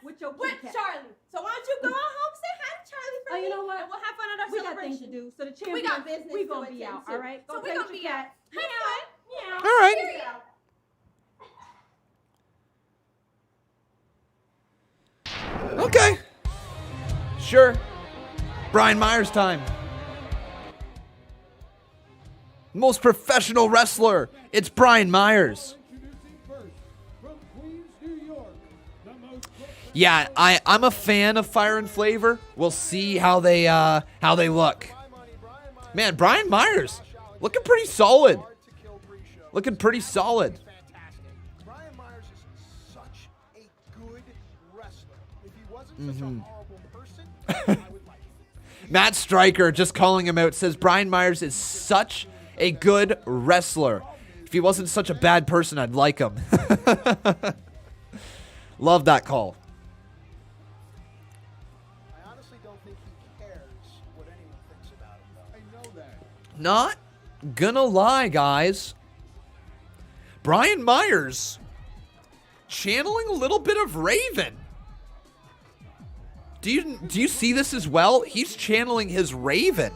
With your With cat. Charlie. So why don't you go on home, say hi to Charlie for Oh, me? you know what? And we'll have fun at our We got celebration. things to do. So the We champion got business we to gonna be attend out, to. all right? So Go we play gonna with be your out. cat. Meow. All right. Okay. Sure. Brian Myers time. Most professional wrestler. It's Brian Myers. Yeah, I'm a fan of Fire and Flavor. We'll see how they look. Man, Brian Myers looking pretty solid. Looking pretty solid. Brian Myers is such a good wrestler. If he wasn't such a horrible person, I would like him. Matt Stryker just calling him out says Brian Myers is such a good wrestler. If he wasn't such a bad person, I'd like him. Love that call. I honestly don't think he cares what anyone thinks about him, though. I know that. Not gonna lie, guys. Brian Myers channeling a little bit of Raven. Do you see this as well? He's channeling his Raven.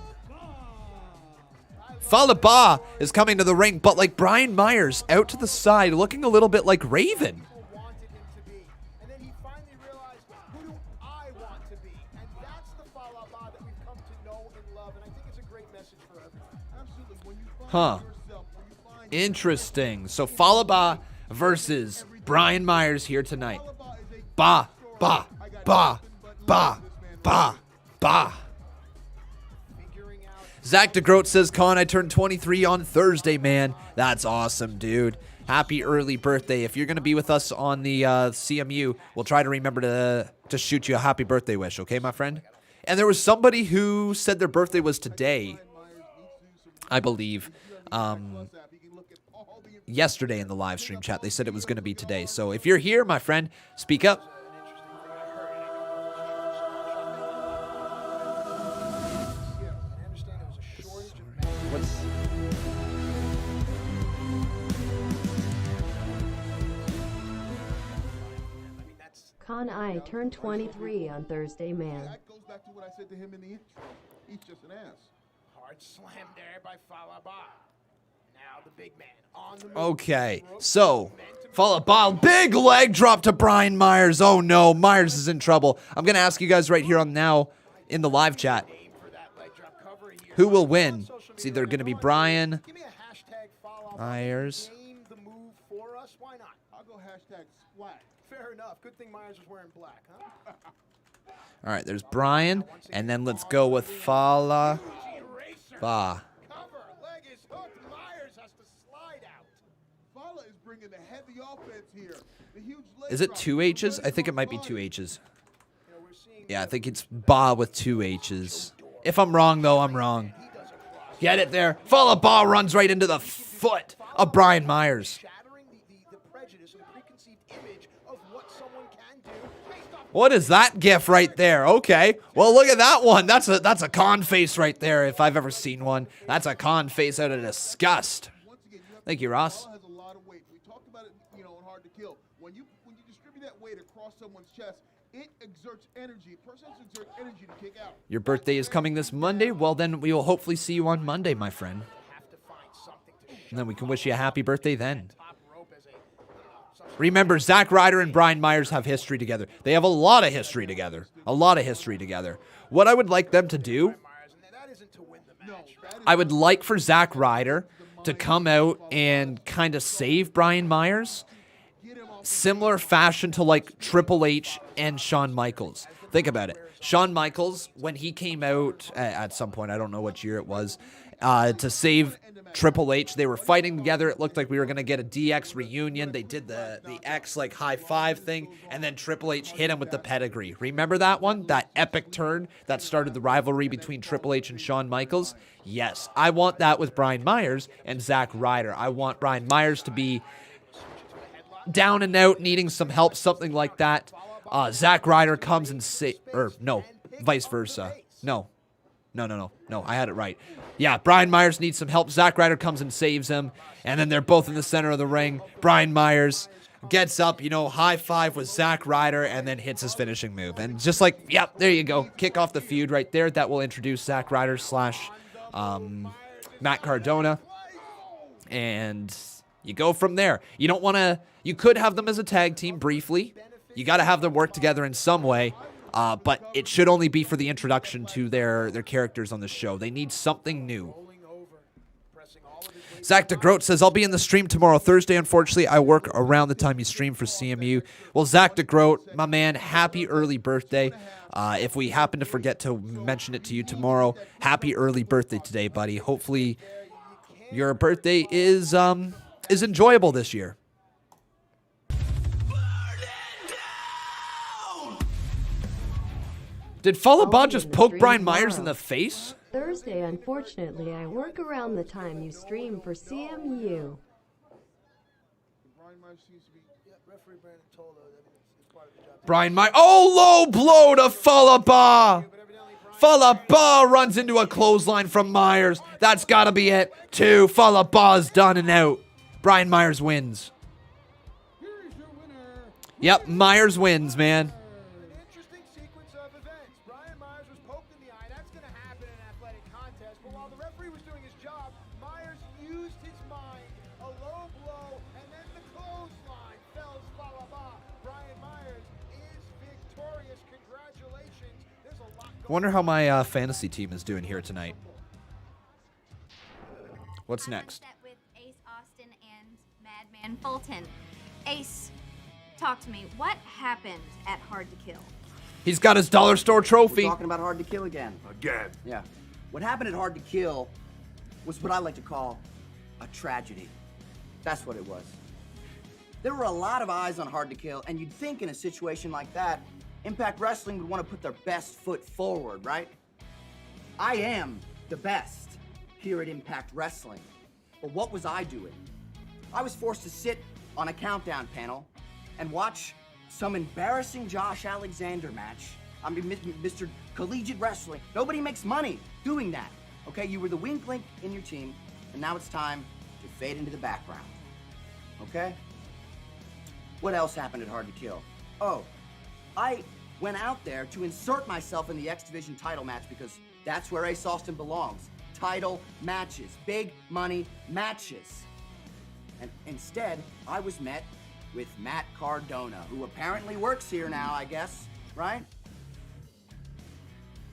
Fallah Bahh is coming to the ring, but like Brian Myers out to the side, looking a little bit like Raven. And then he finally realized, who do I want to be? And that's the Fallah Bahh that we've come to know and love. And I think it's a great message for everyone. Absolutely. When you find Huh. Interesting. So Fallah Bahh versus Brian Myers here tonight. Bahh, Bahh, Bahh, Bahh, Bahh, Bahh. Zach DeGroat says, Con, I turned 23 on Thursday, man. That's awesome, dude. Happy early birthday. If you're going to be with us on the CMU, we'll try to remember to shoot you a happy birthday wish, okay, my friend? And there was somebody who said their birthday was today, I believe. Yesterday in the live stream chat, they said it was going to be today. So if you're here, my friend, speak up. Con, I turned 23 on Thursday, man. That goes back to what I said to him in the intro. He's just an ass. Hard slam there by Fallah Bahh. Now the big man on the move. Okay, so Fallah Bahh, big leg drop to Brian Myers. Oh no, Myers is in trouble. I'm going to ask you guys right here on now in the live chat, who will win? It's either going to be Brian Myers. The move for us. Why not? I'll go hashtag splat. Fair enough. Good thing Myers is wearing black, huh? All right, there's Brian, and then let's go with Fallah Bahh. Leg is hooked. Myers has to slide out. Fallah is bringing the heavy offense here. The huge leg Is it drop. two H's? I think it might be two H's. Yeah, I think it's Bahh with two H's. If I'm wrong, though, I'm wrong. Get it there. Fallah Bahh runs right into the foot of Brian Myers. What is that gif right there? Okay. Well, look at that one. That's a con face right there if I've ever seen one. That's a con face out of disgust. Thank you, Ross. Fallah has a lot of weight. We talked about it, in Hard to Kill. When you distribute that weight across someone's chest, it exerts energy. A person has to exert energy to kick out. Your birthday is coming this Monday? Well, then we will hopefully see you on Monday, my friend. And then we can wish you a happy birthday then. Remember, Zack Ryder and Brian Myers have history together. They have a lot of history together. A lot of history together. What I would like them to do, I would like for Zack Ryder to come out and kind of save Brian Myers. Similar fashion to like Triple H and Shawn Michaels. Think about it. Shawn Michaels, when he came out at some point, I don't know what year it was, to save Triple H, they were fighting together. It looked like we were going to get a DX reunion. They did the X like high five thing, and then Triple H hit him with the pedigree. Remember that one? That epic turn that started the rivalry between Triple H and Shawn Michaels? Yes, I want that with Brian Myers and Zack Ryder. I want Brian Myers to be down and out, needing some help, something like that. Zack Ryder comes and vice versa. No, I had it right. Yeah, Brian Myers needs some help. Zack Ryder comes and saves him, and then they're both in the center of the ring. Brian Myers gets up, you know, high five with Zack Ryder, and then hits his finishing move. And just like, yep, there you go. Kick off the feud right there. That will introduce Zack Ryder / Matt Cardona. And you go from there. You don't want to, you could have them as a tag team briefly. You got to have them work together in some way. But it should only be for the introduction to their characters on the show. They need something new. Zach DeGroat says, I'll be in the stream tomorrow, Thursday. Unfortunately, I work around the time you stream for CMU. Well, Zach DeGroat, my man, happy early birthday. If we happen to forget to mention it to you tomorrow, happy early birthday today, buddy. Hopefully your birthday is enjoyable this year. Did Fallah just poke Brian Myers in the face? Thursday, unfortunately, I work around the time you stream for CMU. Brian Myers. Oh, low blow to Fallah Bahh. Fallah Bahh runs into a clothesline from Myers. That's got to be it. 2. Fallah Bahh's done and out. Brian Myers wins. Yep, Myers wins, man. I wonder how my fantasy team is doing here tonight. What's next? With Ace Austin and Madman Fulton. Ace, talk to me. What happened at Hard to Kill? He's got his dollar store trophy. We're talking about Hard to Kill again. Again. Yeah. What happened at Hard to Kill was what I like to call a tragedy. That's what it was. There were a lot of eyes on Hard to Kill, and you'd think in a situation like that, Impact Wrestling would want to put their best foot forward, right? I am the best here at Impact Wrestling. But what was I doing? I was forced to sit on a countdown panel and watch some embarrassing Josh Alexander match. I mean, Mr. Collegiate Wrestling. Nobody makes money doing that, okay? You were the weak link in your team, and now it's time to fade into the background, okay? What else happened at Hard to Kill? Oh, I went out there to insert myself in the X Division title match because that's where Ace Austin belongs. Title matches, big money matches. And instead, I was met with Matt Cardona, who apparently works here now, I guess, right?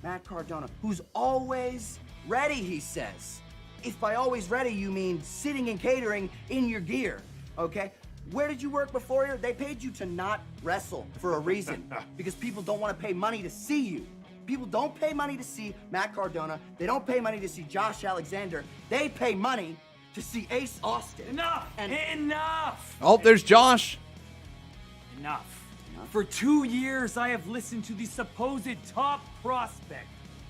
Matt Cardona, who's always ready, he says. If by always ready you mean sitting and catering in your gear, okay? Where did you work before here? They paid you to not wrestle for a reason. Because people don't want to pay money to see you. People don't pay money to see Matt Cardona. They don't pay money to see Josh Alexander. They pay money to see Ace Austin. Enough! Enough! Oh, there's Josh. Enough. For 2 years, I have listened to the supposed top prospect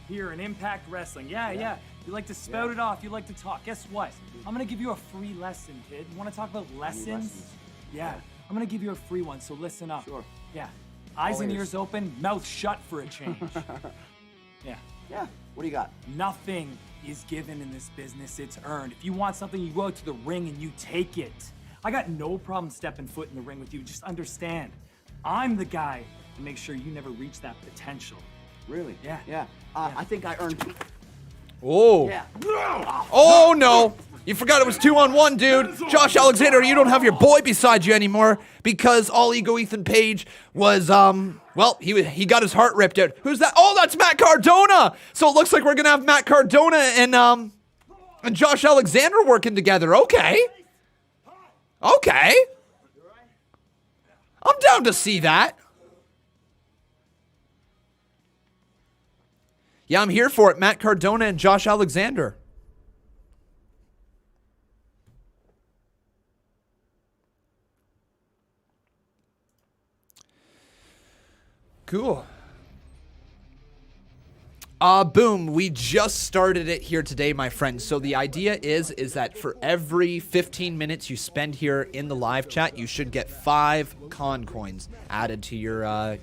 here in Impact Wrestling. Yeah. You like to spout it off. You like to talk. Guess what? I'm going to give you a free lesson, kid. You want to talk about lessons? Yeah. I'm going to give you a free one, so listen up. Sure. Yeah. Eyes and ears open, mouth shut for a change. Yeah. Yeah. What do you got? Nothing is given in this business. It's earned. If you want something, you go out to the ring and you take it. I got no problem stepping foot in the ring with you. Just understand, I'm the guy to make sure you never reach that potential. Really? Yeah. Yeah. I think I earned... Oh. Yeah. Oh, no. You forgot it was 2-on-1, dude. Josh Alexander, you don't have your boy beside you anymore because All Ego Ethan Page was, well, he got his heart ripped out. Who's that? Oh, that's Matt Cardona. So it looks like we're going to have Matt Cardona and Josh Alexander working together. Okay. Okay. I'm down to see that. Yeah, I'm here for it. Matt Cardona and Josh Alexander. Cool. Boom. We just started it here today, my friends. So the idea is that for every 15 minutes you spend here in the live chat, you should get 5 con coins added to your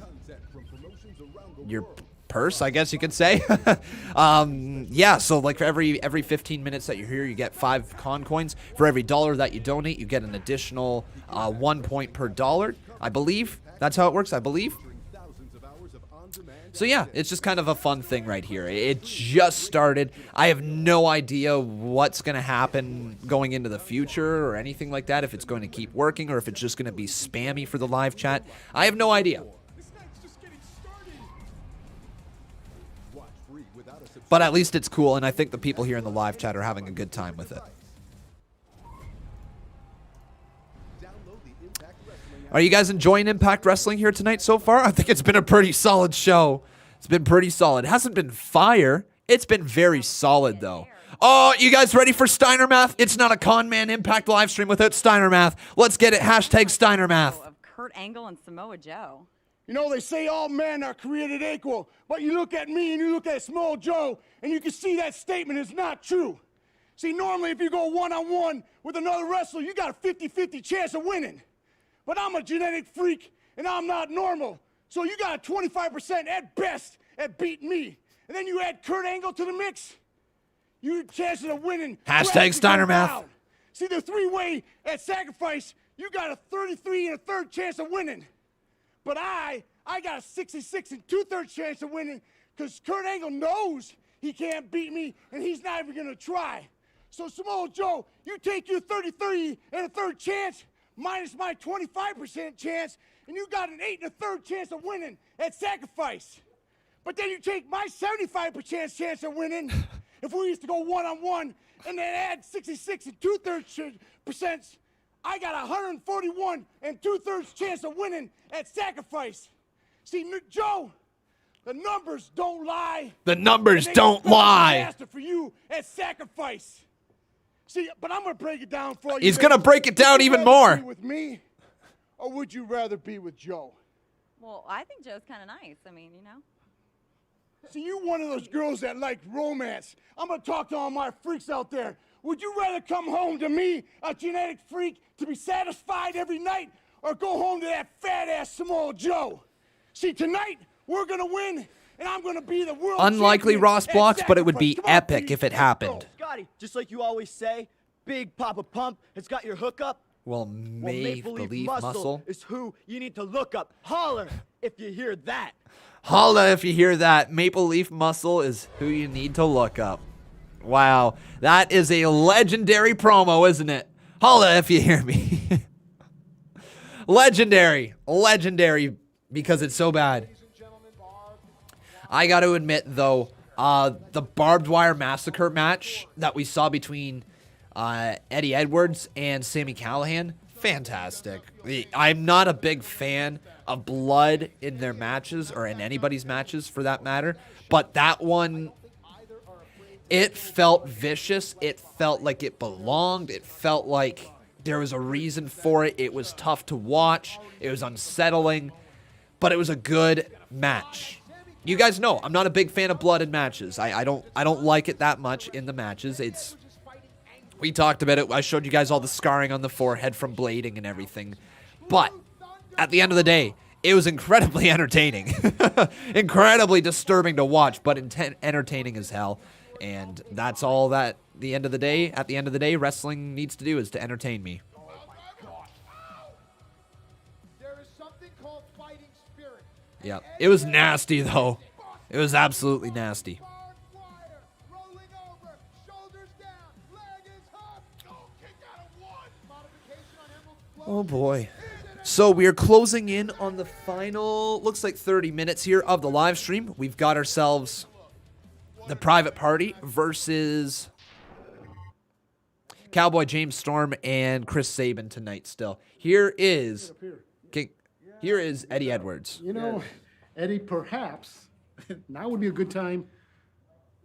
purse, I guess you could say. Yeah, so like for every 15 minutes that you're here, you get 5 con coins. For every $1 that you donate, you get an additional 1 point per dollar, I believe. That's how it works, I believe. So yeah, it's just kind of a fun thing right here. It just started. I have no idea what's going to happen going into the future or anything like that, if it's going to keep working or if it's just going to be spammy for the live chat. I have no idea. But at least it's cool, and I think the people here in the live chat are having a good time with it. Are you guys enjoying Impact Wrestling here tonight so far? I think it's been a pretty solid show. It's been pretty solid. It hasn't been fire. It's been very solid, though. Oh, you guys ready for Steiner Math? It's not a Con Man Impact live stream without Steiner Math. Let's get it. Hashtag Steiner Math. Of Kurt Angle and Samoa Joe. You know, they say all men are created equal, but you look at me and you look at Samoa Joe, and you can see that statement is not true. See, normally if you go one-on-one with another wrestler, you got a 50-50 chance of winning. But I'm a genetic freak, and I'm not normal. So you got a 25% at best at beating me. And then you add Kurt Angle to the mix, your chances of winning. Hashtag Steiner Math. See, the 3-way at Sacrifice, you got a 33 1/3 chance of winning. But I got a 66 2/3 chance of winning because Kurt Angle knows he can't beat me, and he's not even going to try. So, Samoa Joe, you take your 33 1/3 chance minus my 25% chance, and you got an 8 1/3 chance of winning at Sacrifice. But then you take my 75% chance of winning if we used to go one-on-one, and then add 66 2/3%. I got a 141 2/3 chance of winning at Sacrifice. See, Joe, the numbers don't lie. The numbers don't lie. Faster for you at Sacrifice. See, but I'm gonna break it down for you. He's gonna break it down even more. Be with me, or would you rather be with Joe? Well, I think Joe's kind of nice. I mean, you know. See, you one of those girls that like romance. I'm gonna talk to all my freaks out there. Would you rather come home to me, a genetic freak, to be satisfied every night, or go home to that fat-ass Samoa Joe? See, tonight, we're gonna win, and I'm gonna be the world Unlikely champion Ross at blocks, but it would be Sacrifice. Come on, epic please, if it let's go. happened. Scotty, just like you always say, Big Papa Pump has got your hookup. Well, Maple Leaf believe Muscle is who you need to look up. Holler if you hear that. Holla if you hear that. Maple Leaf Muscle is who you need to look up. Wow, that is a legendary promo, isn't it? Holla if you hear me. Legendary. Legendary because it's so bad. I got to admit, though, the barbed wire massacre match that we saw between Eddie Edwards and Sami Callihan, fantastic. I'm not a big fan of blood in their matches, or in anybody's matches for that matter, but that one, it felt vicious. It felt like it belonged. It felt like there was a reason for it. It was tough to watch. It was unsettling, but it was a good match. You guys know I'm not a big fan of blood in matches. I don't like it that much in the matches. We talked about it. I showed you guys all the scarring on the forehead from blading and everything. But at the end of the day, it was incredibly entertaining. Incredibly disturbing to watch, but entertaining as hell. And that's all that at the end of the day, wrestling needs to do is to entertain me. There is something called fighting spirit. Yeah, it was nasty though. It was absolutely nasty. Oh boy. So we are closing in on the final, looks like 30 minutes here of the live stream. We've got ourselves the Private Party versus Cowboy James Storm and Chris Sabin tonight still. Here is Eddie Edwards. You know, Eddie, perhaps now would be a good time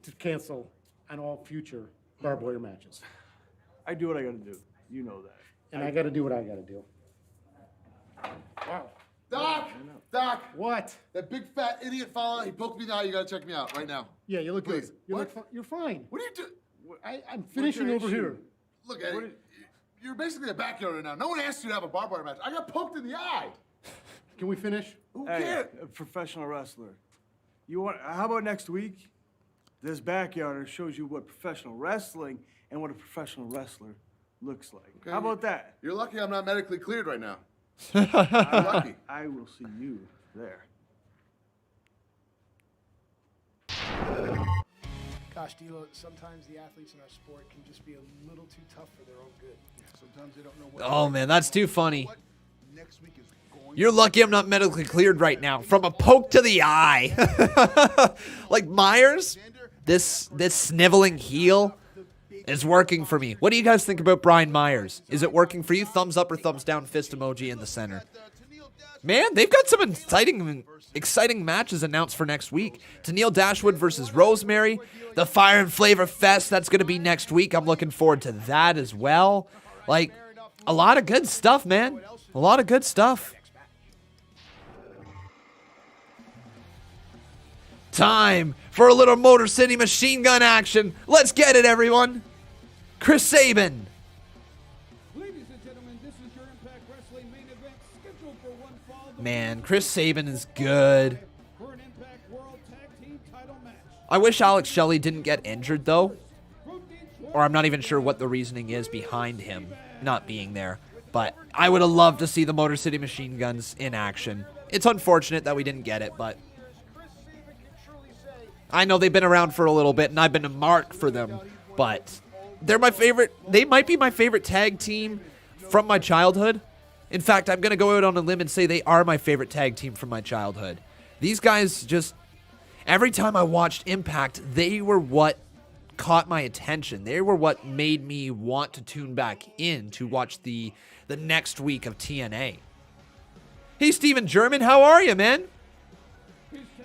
to cancel on all future barbed wire matches. I do what I gotta do. You know that. And I gotta do what I gotta do. Wow. Doc! What? That big fat idiot Fallah, he poked me in the eye. You gotta check me out right now. Yeah, you look Please. good. You're fine. What are you doing? I'm finishing over here. Look, Eddie, you're basically a backyarder now. No one asked you to have a barbed wire match. I got poked in the eye. Can we finish? Who Hey, cares? a professional wrestler. How about next week? This backyard shows you what professional wrestling and what a professional wrestler looks like. Okay, How about that? You're lucky I'm not medically cleared right now. You're lucky. I will see you there. Gosh, D'Lo, sometimes the athletes in our sport can just be a little too tough for their own good. Yeah, sometimes they don't know what. Oh, man, that's too funny. Next week is going. You're lucky I'm not medically cleared right now. From a poke to the eye. Like Myers, this sniveling heel is working for me. What do you guys think about Brian Myers? Is it working for you? Thumbs up or thumbs down, fist emoji in the center. Man, they've got some exciting matches announced for next week. Tenille Dashwood versus Rosemary. The Fire and Flavor Fest, that's going to be next week. I'm looking forward to that as well. Like, a lot of good stuff, man. A lot of good stuff. Time for a little Motor City Machine Gun action. Let's get it, everyone. Chris Sabin. Ladies and gentlemen, this is your Impact Wrestling main event scheduled for one fall. Man, Chris Sabin is good. For an Impact World Tag Team title match. I wish Alex Shelley didn't get injured, though. Or I'm not even sure what the reasoning is behind him not being there. But I would have loved to see the Motor City Machine Guns in action. It's unfortunate that we didn't get it, but I know they've been around for a little bit, and I've been a mark for them. But they're my favorite. They might be my favorite tag team from my childhood. In fact, I'm going to go out on a limb and say they are my favorite tag team from my childhood. These guys just, every time I watched Impact, they were what caught my attention. They were what made me want to tune back in to watch the next week of TNA. Hey, Steven German, how are you, man?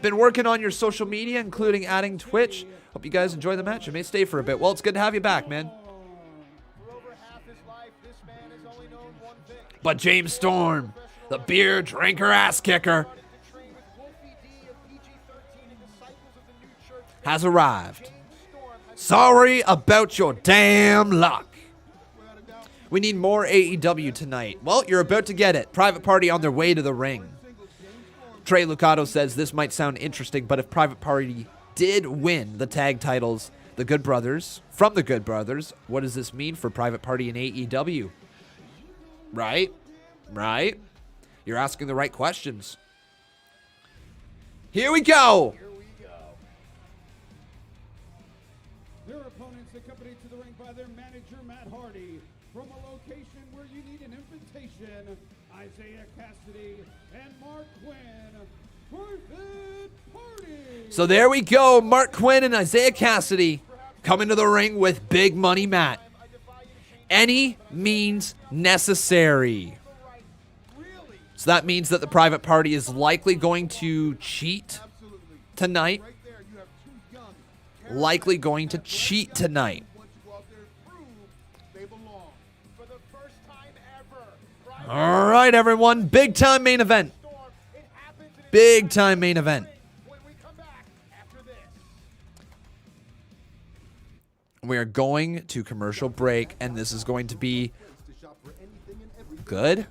Been working on your social media, including adding Twitch. Hope you guys enjoy the match. I may stay for a bit. Well, it's good to have you back, man. But James Storm, the beer drinker ass kicker, has arrived. Sorry about your damn luck. We need more AEW tonight. Well, you're about to get it. Private Party on their way to the ring. Trey Lucado says this might sound interesting, but if Private Party did win the tag titles, the Good Brothers, from the Good Brothers, what does this mean for Private Party and AEW? Right? Right? You're asking the right questions. Here we go. Their opponents accompanied to the ring by their manager, Matt Hardy. From a location where you need an invitation, Isaiah Cassidy and Mark Quinn. Private Party. So there we go. Mark Quinn and Isaiah Cassidy coming to the ring with Big Money Matt. Any means necessary. So that means that the Private Party is likely going to cheat tonight. Likely going to cheat tonight. All right, everyone. Big time main event. Big time main event. We are going to commercial break, and this is going to be good.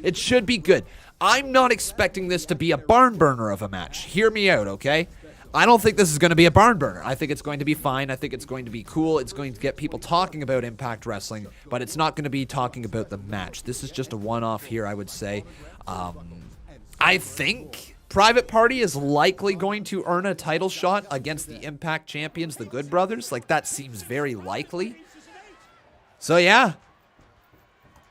It should be good. I'm not expecting this to be a barn burner of a match. Hear me out, okay? I don't think this is going to be a barn burner. I think it's going to be fine. I think it's going to be cool. It's going to get people talking about Impact Wrestling, but it's not going to be talking about the match. This is just a one-off here, I would say. I think Private Party is likely going to earn a title shot against the Impact champions, the Good Brothers. Like, that seems very likely. So, yeah.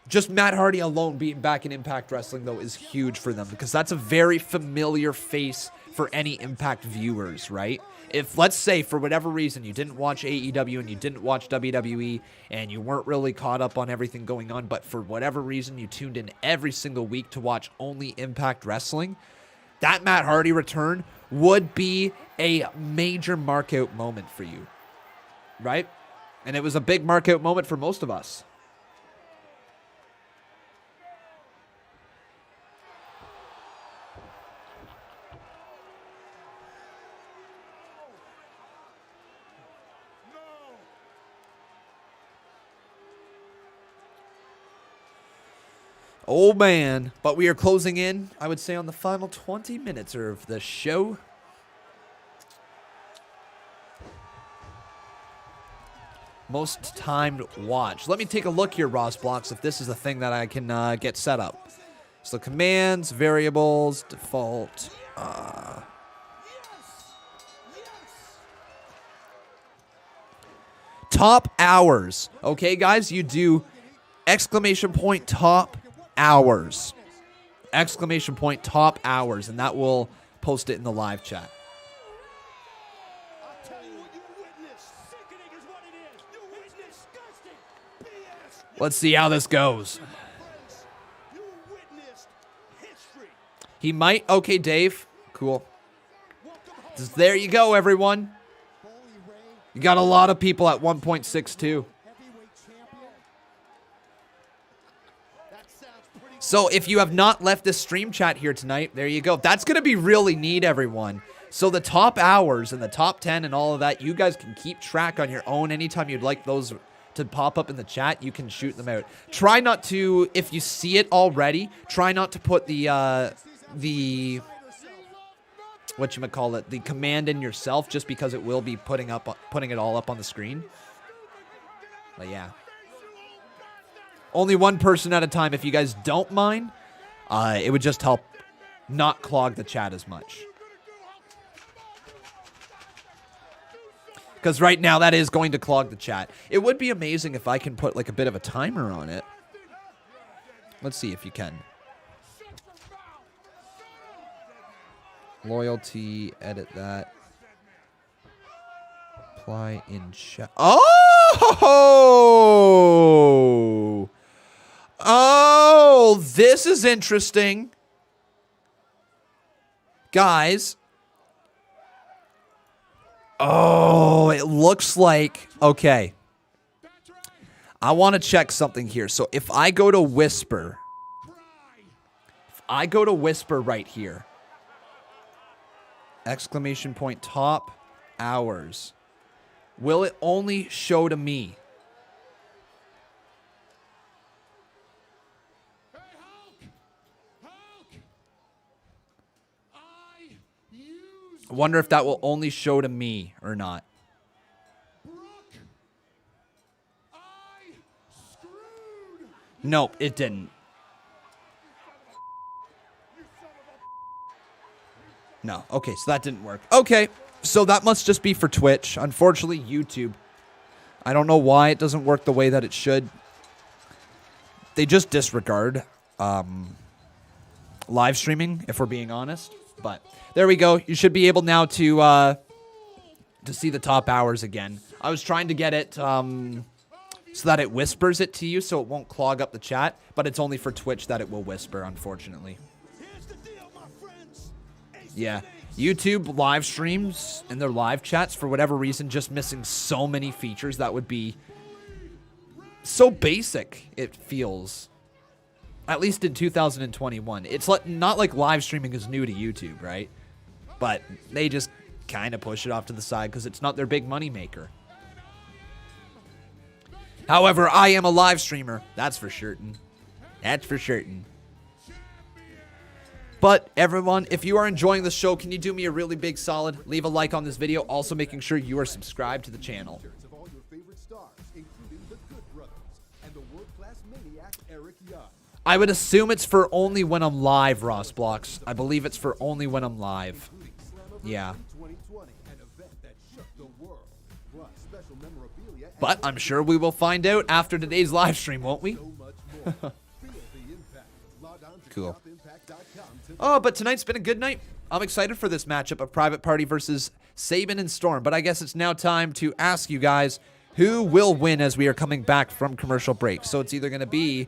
Just Matt Hardy alone being back in Impact Wrestling, though, is huge for them because that's a very familiar face for any Impact viewers, right? If, let's say, for whatever reason, you didn't watch AEW and you didn't watch WWE and you weren't really caught up on everything going on, but for whatever reason you tuned in every single week to watch only Impact Wrestling, that Matt Hardy return would be a major mark-out moment for you, right? And it was a big mark-out moment for most of us. Oh, man. But we are closing in, I would say, on the final 20 minutes of the show. Most timed watch. Let me take a look here, Ross Blocks, if this is a thing that I can get set up. So commands, variables, default. Top hours. Okay, guys, you do exclamation point top hours. Exclamation point top hours, and that will post it in the live chat. Let's see how this goes. He might. Okay, Dave. Cool. There you go, everyone. You got a lot of people at 1.62. So if you have not left this stream chat here tonight, there you go. That's going to be really neat, everyone. So the top hours and the top 10 and all of that, you guys can keep track on your own. Anytime you'd like those to pop up in the chat, you can shoot them out. Try not to, if you see it already, try not to put the whatchamacallit, the command in yourself, just because it will be putting it all up on the screen. But yeah. Only one person at a time, if you guys don't mind. It would just help not clog the chat as much. Because right now, that is going to clog the chat. It would be amazing if I can put like a bit of a timer on it. Let's see if you can. Loyalty, edit that. Apply in chat. Oh! Oh, this is interesting. Guys. Oh, it looks like... Okay. I want to check something here. So if I go to Whisper... If I go to Whisper right here... Exclamation point top hours. Will it only show to me? I wonder if that will only show to me or not. Nope, it didn't. No. Okay, so that didn't work. Okay, so that must just be for Twitch. Unfortunately, YouTube. I don't know why it doesn't work the way that it should. They just disregard live streaming, if we're being honest. But there we go. You should be able now to see the top hours again. I was trying to get it so that it whispers it to you so it won't clog up the chat. But it's only for Twitch that it will whisper, unfortunately. Yeah, YouTube live streams and their live chats, for whatever reason, just missing so many features that would be so basic, it feels. At least in 2021. It's not like live streaming is new to YouTube, right? But they just kind of push it off to the side because it's not their big money maker. However, I am a live streamer. That's for certain. That's for certain. But everyone, if you are enjoying the show, can you do me a really big solid? Leave a like on this video. Also making sure you are subscribed to the channel. I would assume it's for only when I'm live, Ross Blocks. I believe it's for only when I'm live. Yeah. But I'm sure we will find out after today's live stream, won't we? Cool. Oh, but tonight's been a good night. I'm excited for this matchup of Private Party versus Sabin and Storm. But I guess it's now time to ask you guys who will win as we are coming back from commercial break. So it's either going to be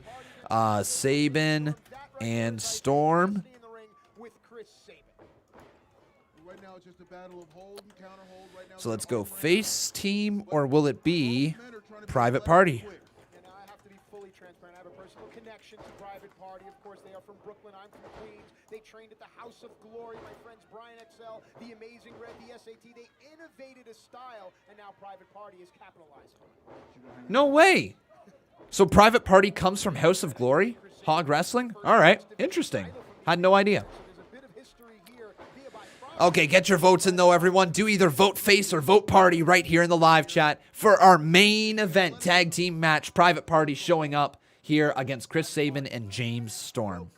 Sabin and Storm. So let's go face team, or will it be Private Party? They trained at the House of Glory. My friends Brian XL, the Amazing Red, the SAT. They innovated a style, and now Private Party is capitalizing. No way. So Private Party comes from House of Glory? Hog Wrestling? All right. Interesting. Had no idea. Okay, get your votes in, though, everyone. Do either vote face or vote party right here in the live chat for our main event tag team match. Private Party showing up here against Chris Sabin and James Storm.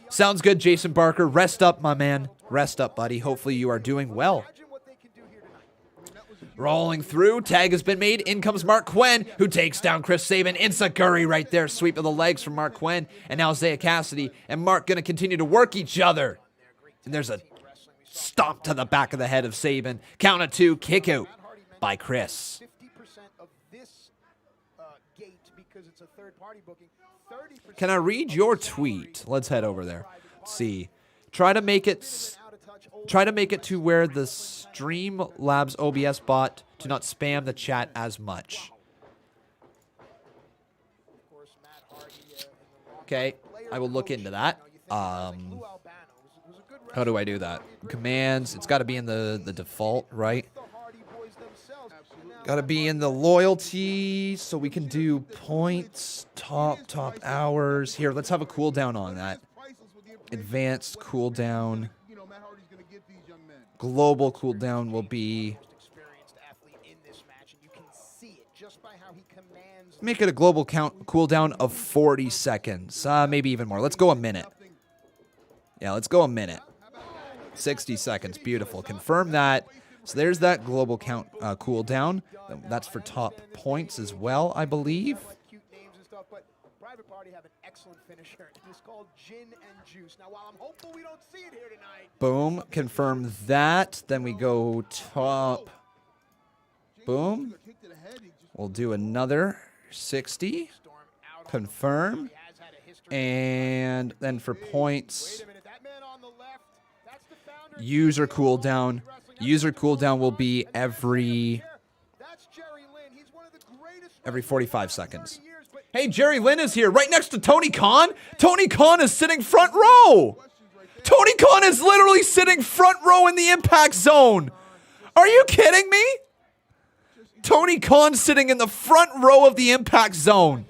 Sounds good, Jason Barker. Rest up, my man. Rest up, buddy. Hopefully you are doing well. Rolling through, tag has been made. In comes Mark Quinn, who takes down Chris Sabin. Enziguri right there, sweep of the legs from Mark Quinn. And now Isaiah Cassidy and Mark going to continue to work each other. And there's a stomp to the back of the head of Sabin. Count of 2, kick out by Chris. 50% of this gate because it's a third-party booking. 30% Can I read your tweet? Let's head over there. Let's see. Try to make it to where the Streamlabs OBS bot do not spam the chat as much. Okay, I will look into that. How do I do that? Commands, it's got to be in the default, right? Got to be in the loyalty, so we can do points, top hours. Here, let's have a cooldown on that. Advanced cooldown. Global cooldown will be... Make it a global cooldown of 40 seconds. Maybe even more. Let's go a minute. Yeah, let's go a minute. 60 seconds. Beautiful. Confirm that. So there's that global cooldown. That's for top points as well, I believe. Private Party have an excellent finisher. It's called Gin and Juice. Now, while I'm hopeful we don't see it here tonight. Boom. Confirm that. Then we go top. Boom. We'll do another 60. Confirm. And then for points, user cooldown. User cooldown will be every 45 seconds. Hey, Jerry Lynn is here, right next to Tony Khan. Tony Khan is sitting front row. Tony Khan is literally sitting front row in the Impact Zone. Are you kidding me? Tony Khan sitting in the front row of the Impact Zone.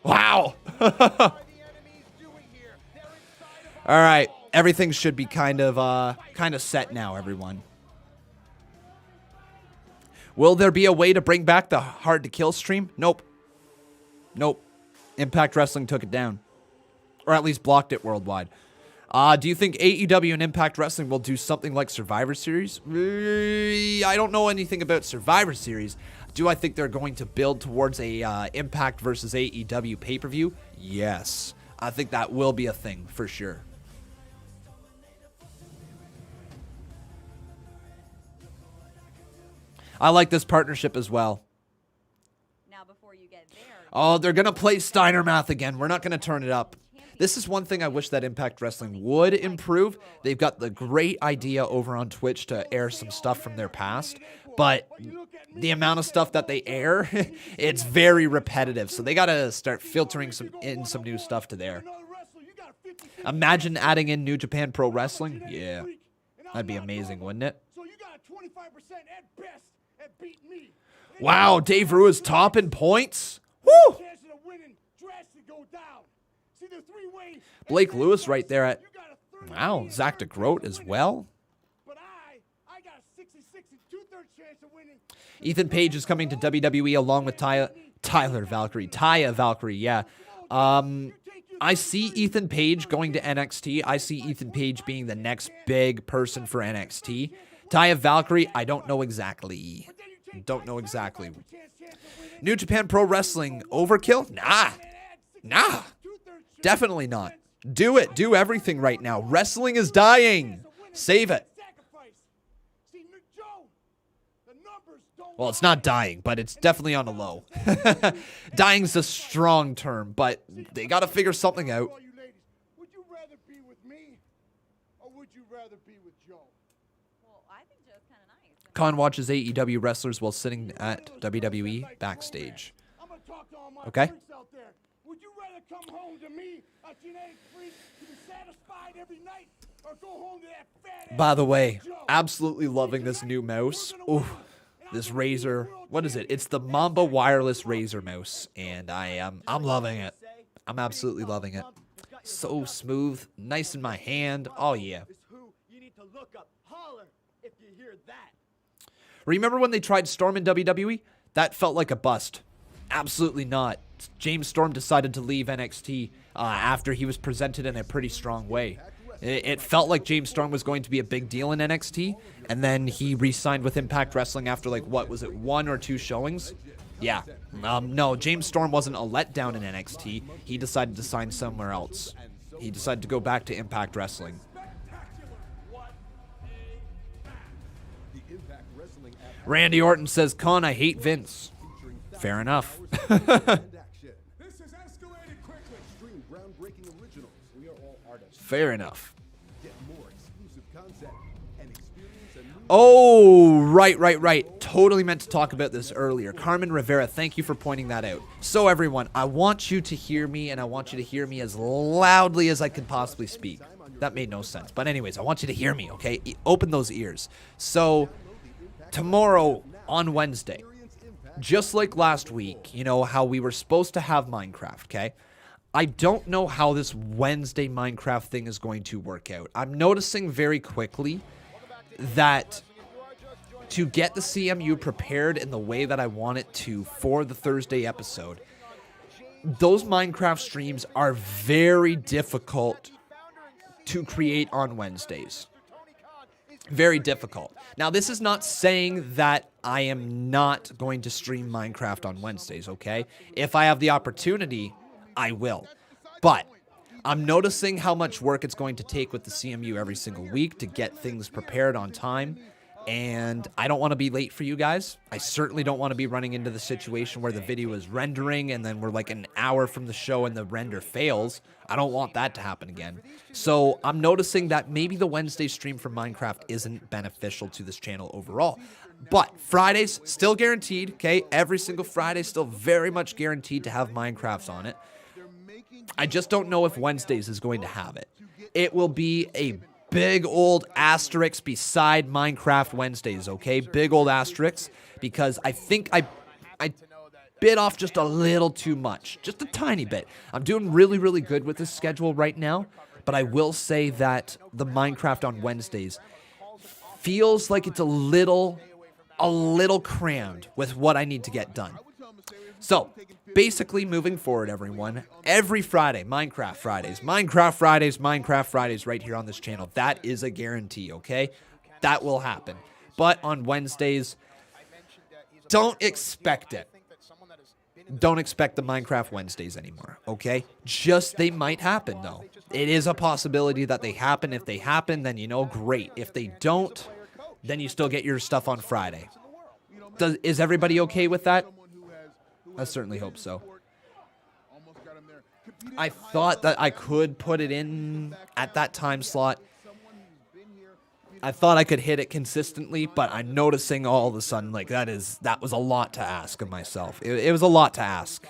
Wow. All right, everything should be kind of set now, everyone. Will there be a way to bring back the Hard to Kill stream? Nope. Nope. Impact Wrestling took it down. Or at least blocked it worldwide. Do you think AEW and Impact Wrestling will do something like Survivor Series? I don't know anything about Survivor Series. Do I think they're going to build towards a Impact versus AEW pay-per-view? Yes. I think that will be a thing for sure. I like this partnership as well. Now, before you get there, oh, they're going to play Steiner Math again. We're not going to turn it up. This is one thing I wish that Impact Wrestling would improve. They've got the great idea over on Twitch to air some stuff from their past, but the amount of stuff that they air, it's very repetitive. So they got to start filtering some new stuff to there. Imagine adding in New Japan Pro Wrestling. Yeah, that'd be amazing, wouldn't it? Wow, Dave Rue is top in points. Woo! Blake Lewis right there at... Wow, Zach DeGroat as well. Ethan Page is coming to WWE along with Taya Valkyrie, yeah. I see Ethan Page going to NXT. I see Ethan Page being the next big person for NXT. Taya Valkyrie, I don't know exactly. New Japan Pro Wrestling overkill? Nah. Definitely not. Do it. Do everything right now. Wrestling is dying. Save it. Well, it's not dying, but it's definitely on a low. Dying's a strong term, but they got to figure something out. Would you rather be with me, or would you rather be with Joe? well, I think Joe's kind of nice. Khan watches AEW wrestlers while sitting at WWE backstage. Okay. Would you rather come home to me, a genetic freak, to be satisfied every night, or go home to that fat By the way, absolutely loving this new mouse. Ooh, this Razor. What is it? It's the Mamba wireless Razor mouse, and I'm loving it. I'm absolutely loving it. So smooth, nice in my hand. Oh yeah. Remember when they tried Storm in WWE? That felt like a bust. Absolutely not. James Storm decided to leave NXT after he was presented in a pretty strong way. It felt like James Storm was going to be a big deal in NXT, and then he re-signed with Impact Wrestling after, like, what was it, 1 or 2 showings? Yeah. No, James Storm wasn't a letdown in NXT. He decided to sign somewhere else. He decided to go back to Impact Wrestling. Randy Orton says, Con, I hate Vince. Fair enough. Fair enough. Oh, right. Totally meant to talk about this earlier. Carmen Rivera, thank you for pointing that out. So everyone, I want you to hear me, and I want you to hear me as loudly as I can possibly speak. That made no sense. But anyways, I want you to hear me, okay? Open those ears. So tomorrow on Wednesday, just like last week, you know how we were supposed to have Minecraft, okay? I don't know how this Wednesday Minecraft thing is going to work out. I'm noticing very quickly that to get the CMU prepared in the way that I want it to for the Thursday episode, those Minecraft streams are very difficult to create on Wednesdays. Very difficult. Now, this is not saying that I am not going to stream Minecraft on Wednesdays, okay? If I have the opportunity, I will. But I'm noticing how much work it's going to take with the CMU every single week to get things prepared on time. And I don't want to be late for you guys. I certainly don't want to be running into the situation where the video is rendering and then we're like an hour from the show and the render fails. I don't want that to happen again. So I'm noticing that maybe the Wednesday stream for Minecraft isn't beneficial to this channel overall. But Fridays, still guaranteed, okay? Every single Friday, still very much guaranteed to have Minecrafts on it. I just don't know if Wednesdays is going to have it. It will be a big old asterisk beside Minecraft Wednesdays, okay? Big old asterisk, because I think I bit off just a little too much. Just a tiny bit. I'm doing really, really good with this schedule right now, but I will say that the Minecraft on Wednesdays feels like it's a little crammed with what I need to get done. So, basically moving forward, everyone, every Friday, Minecraft Fridays right here on this channel. That is a guarantee, okay? That will happen. But on Wednesdays, don't expect it. Don't expect the Minecraft Wednesdays anymore, okay? Just, they might happen, though. It is a possibility that they happen. If they happen, then, you know, great. If they don't, then you still get your stuff on Friday. Is everybody okay with that? I certainly hope so. I thought that I could put it in at that time slot. I thought I could hit it consistently, but I'm noticing all of a sudden, like, that was a lot to ask of myself. It was a lot to ask.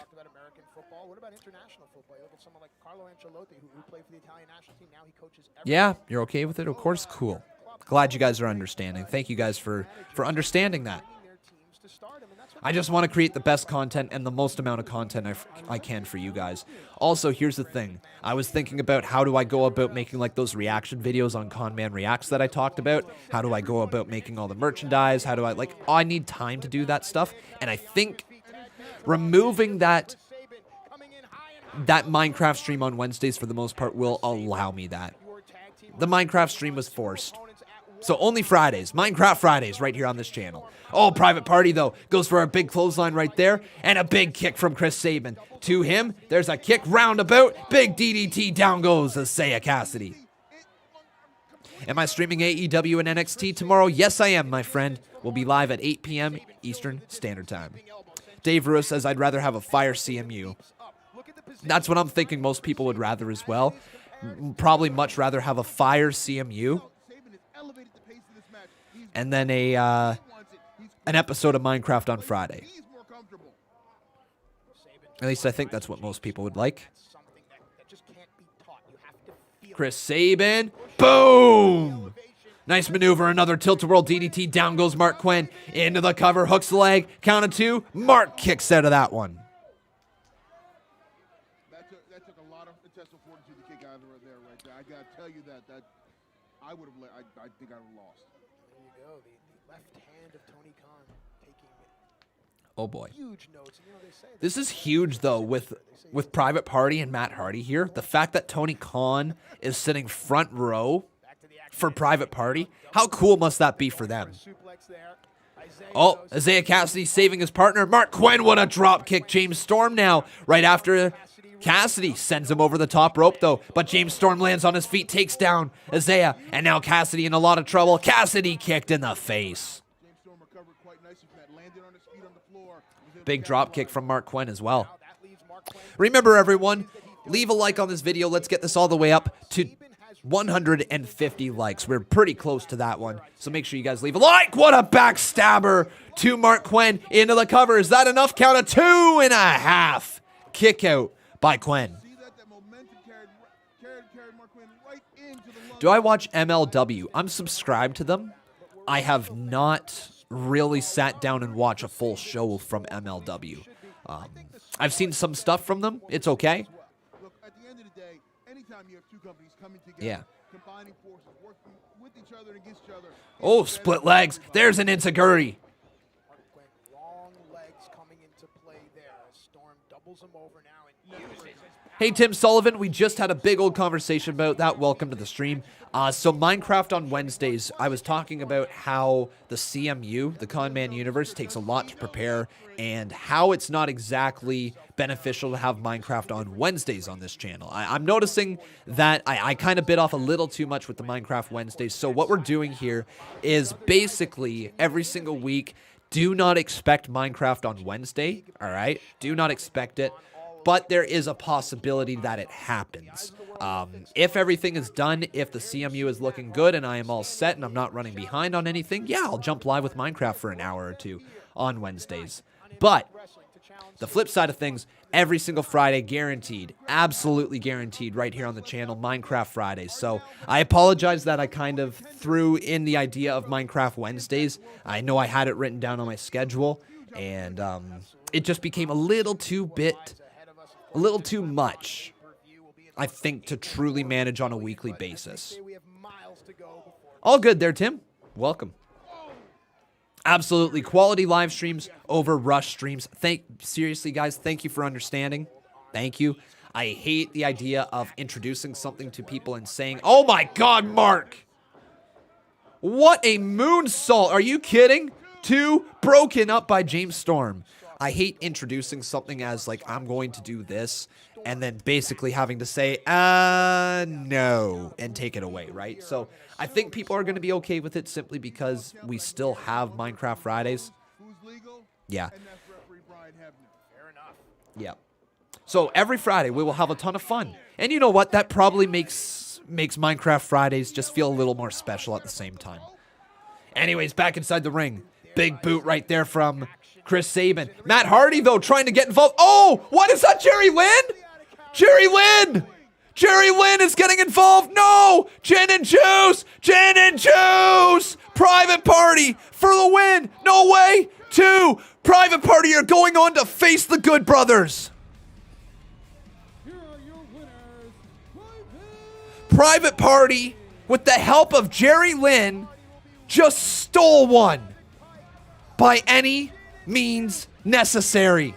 Yeah, you're okay with it? Of course, cool. Glad you guys are understanding. Thank you guys for understanding that. I just want to create the best content and the most amount of content I can for you guys. Also, here's the thing. I was thinking about how do I go about making like those reaction videos on Conman Reacts that I talked about. How do I go about making all the merchandise? How do I, like, I need time to do that stuff. And I think removing that Minecraft stream on Wednesdays for the most part will allow me that. The Minecraft stream was forced. So only Fridays, Minecraft Fridays right here on this channel. Oh, Private Party, though, goes for a big clothesline right there, and a big kick from Chris Sabin. To him, there's a kick roundabout, big DDT, down goes Isaiah Cassidy. Am I streaming AEW and NXT tomorrow? Yes, I am, my friend. We'll be live at 8 p.m. Eastern Standard Time. Dave Rua says, I'd rather have a fire CMU. That's what I'm thinking most people would rather as well. Probably much rather have a fire CMU. And then an episode of Minecraft on Friday. At least I think that's what most people would like. Chris Sabin. Boom! Nice maneuver, another tilt-a-whirl DDT. Down goes Mark Quinn. Into the cover, hooks the leg. Count of 2. Mark kicks out of that one. That took a lot of intestinal fortitude to kick out of there right there. I gotta tell you that I would have. I think I would have lost. There you go. The left hand of Tony Khan taking Oh boy. huge notes. And, you know, they say This is huge though with Private Party and Matt Hardy here. The fact that Tony Khan is sitting front row for Private Party. How cool must that be for them? Oh, Isaiah Cassidy saving his partner. Mark Quinn, what a drop kick. James Storm now, right after Cassidy sends him over the top rope though. But James Storm lands on his feet, takes down Isaiah. And now Cassidy in a lot of trouble. Cassidy kicked in the face. Big drop kick from Mark Quinn as well. Remember everyone, leave a like on this video. Let's get this all the way up to 150 likes. We're pretty close to that one. So make sure you guys leave a like. What a backstabber to Mark Quinn into the cover. Is that enough? Count of 2.5. Kick out by Quinn. Do I watch MLW? I'm subscribed to them. I have not really sat down and watched a full show from MLW. I've seen some stuff from them. It's okay. Look, at the end of the day, anytime you have two companies coming together, Yeah. combining forces, working with each other and against each other. Oh, split legs. There's an Insiguri. long legs coming into play there as Storm doubles him over now and uses his Hey, Tim Sullivan, we just had a big old conversation about that. Welcome to the stream. So Minecraft on Wednesdays, I was talking about how the CMU, the Con Man universe, takes a lot to prepare and how it's not exactly beneficial to have Minecraft on Wednesdays on this channel. I'm noticing that I kind of bit off a little too much with the Minecraft Wednesdays. So what we're doing here is basically every single week, do not expect Minecraft on Wednesday, all right? Do not expect it. But there is a possibility that it happens. If everything is done, if the CMU is looking good and I am all set and I'm not running behind on anything, yeah, I'll jump live with Minecraft for an hour or two on Wednesdays. But the flip side of things, every single Friday, guaranteed, absolutely guaranteed right here on the channel, Minecraft Fridays. So I apologize that I kind of threw in the idea of Minecraft Wednesdays. I know I had it written down on my schedule and it just became a little too much, I think, to truly manage on a weekly basis. All good there, Tim. Welcome. Absolutely. Quality live streams over rush streams. Seriously, guys, thank you for understanding. Thank you. I hate the idea of introducing something to people and saying, oh my God, Mark. What a moonsault. Are you kidding? 2 broken up by James Storm. I hate introducing something as like, I'm going to do this, and then basically having to say, no, and take it away, right? So I think people are going to be okay with it simply because we still have Minecraft Fridays. Yeah. Yeah. So every Friday we will have a ton of fun. And you know what? That probably makes Minecraft Fridays just feel a little more special at the same time. Anyways, back inside the ring. Big boot right there from Chris Sabin. Matt Hardy, though, trying to get involved. Oh, what is that, Jerry Lynn? Jerry Lynn! Jerry Lynn is getting involved. No! Gin and Juice! Gin and Juice! Private Party for the win. No way. 2. Private Party are going on to face the Good Brothers. Private Party, with the help of Jerry Lynn, just stole one by any means necessary.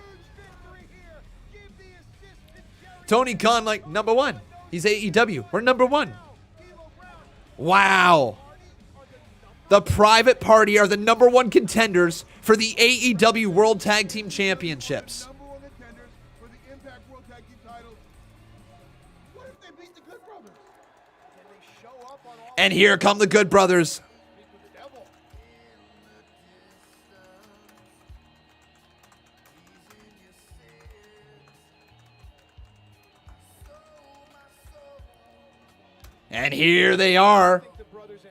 Tony Khan, like, number 1. He's AEW. We're number 1. Wow. The Private Party are the number 1 contenders for the AEW World Tag Team Championships. And here come the Good Brothers. And here they are.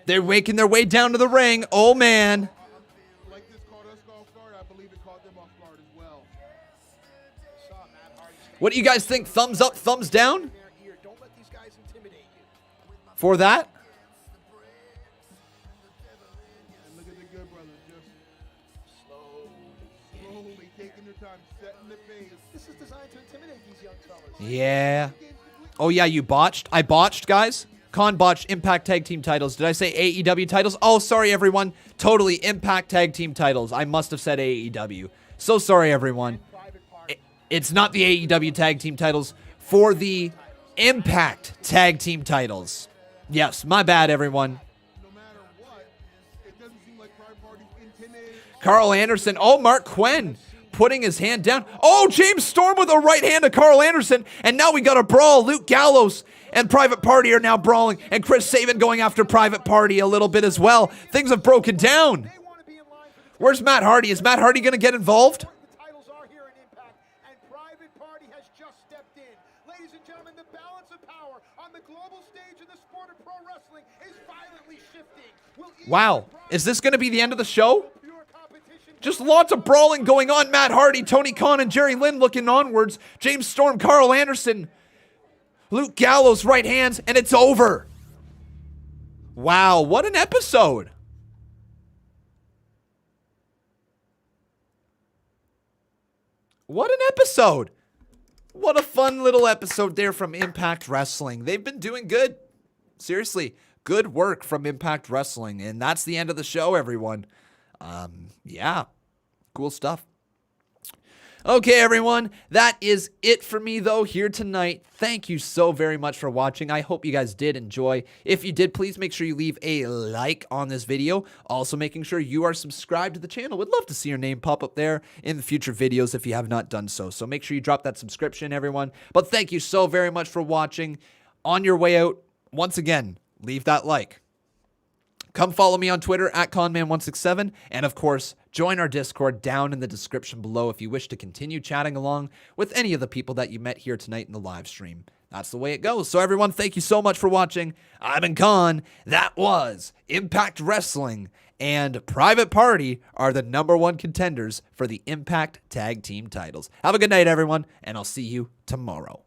They're making their way down to the ring. Oh, man. What do you guys think? Thumbs up, thumbs down? For that? slowly taking their time, setting the pace. This is designed to intimidate these young fellas. Yeah. Oh, yeah, you botched? I botched, guys? Con botched Impact Tag Team titles. Did I say AEW titles? Oh, sorry, everyone. Totally Impact Tag Team titles. I must have said AEW. So sorry, everyone. It's not the AEW Tag Team titles for the Impact Tag Team titles. Yes, my bad, everyone. Carl Anderson. Oh, Mark Quinn putting his hand down. Oh, James Storm with a right hand to Carl Anderson. And now we got a brawl. Luke Gallows and Private Party are now brawling. And Chris Sabin going after Private Party a little bit as well. Things have broken down. Where's Matt Hardy? Is Matt Hardy going to get involved? Wow. Is this going to be the end of the show? Just lots of brawling going on. Matt Hardy, Tony Khan, and Jerry Lynn looking onwards. James Storm, Carl Anderson, Luke Gallows, right hands, and it's over. Wow, what an episode. What an episode. What a fun little episode there from Impact Wrestling. They've been doing good. Seriously, good work from Impact Wrestling. And that's the end of the show, everyone. Yeah, cool stuff. Okay, everyone, that is it for me, though, here tonight. Thank you so very much for watching. I hope you guys did enjoy. If you did, please make sure you leave a like on this video. Also, making sure you are subscribed to the channel. Would love to see your name pop up there in the future videos if you have not done so. So make sure you drop that subscription, everyone. But thank you so very much for watching. On your way out, once again, leave that like. Come follow me on Twitter at Conman167, and of course, join our Discord down in the description below if you wish to continue chatting along with any of the people that you met here tonight in the live stream. That's the way it goes. So everyone, thank you so much for watching. I've been Con. That was Impact Wrestling, and Private Party are the #1 contenders for the Impact Tag Team titles. Have a good night, everyone, and I'll see you tomorrow.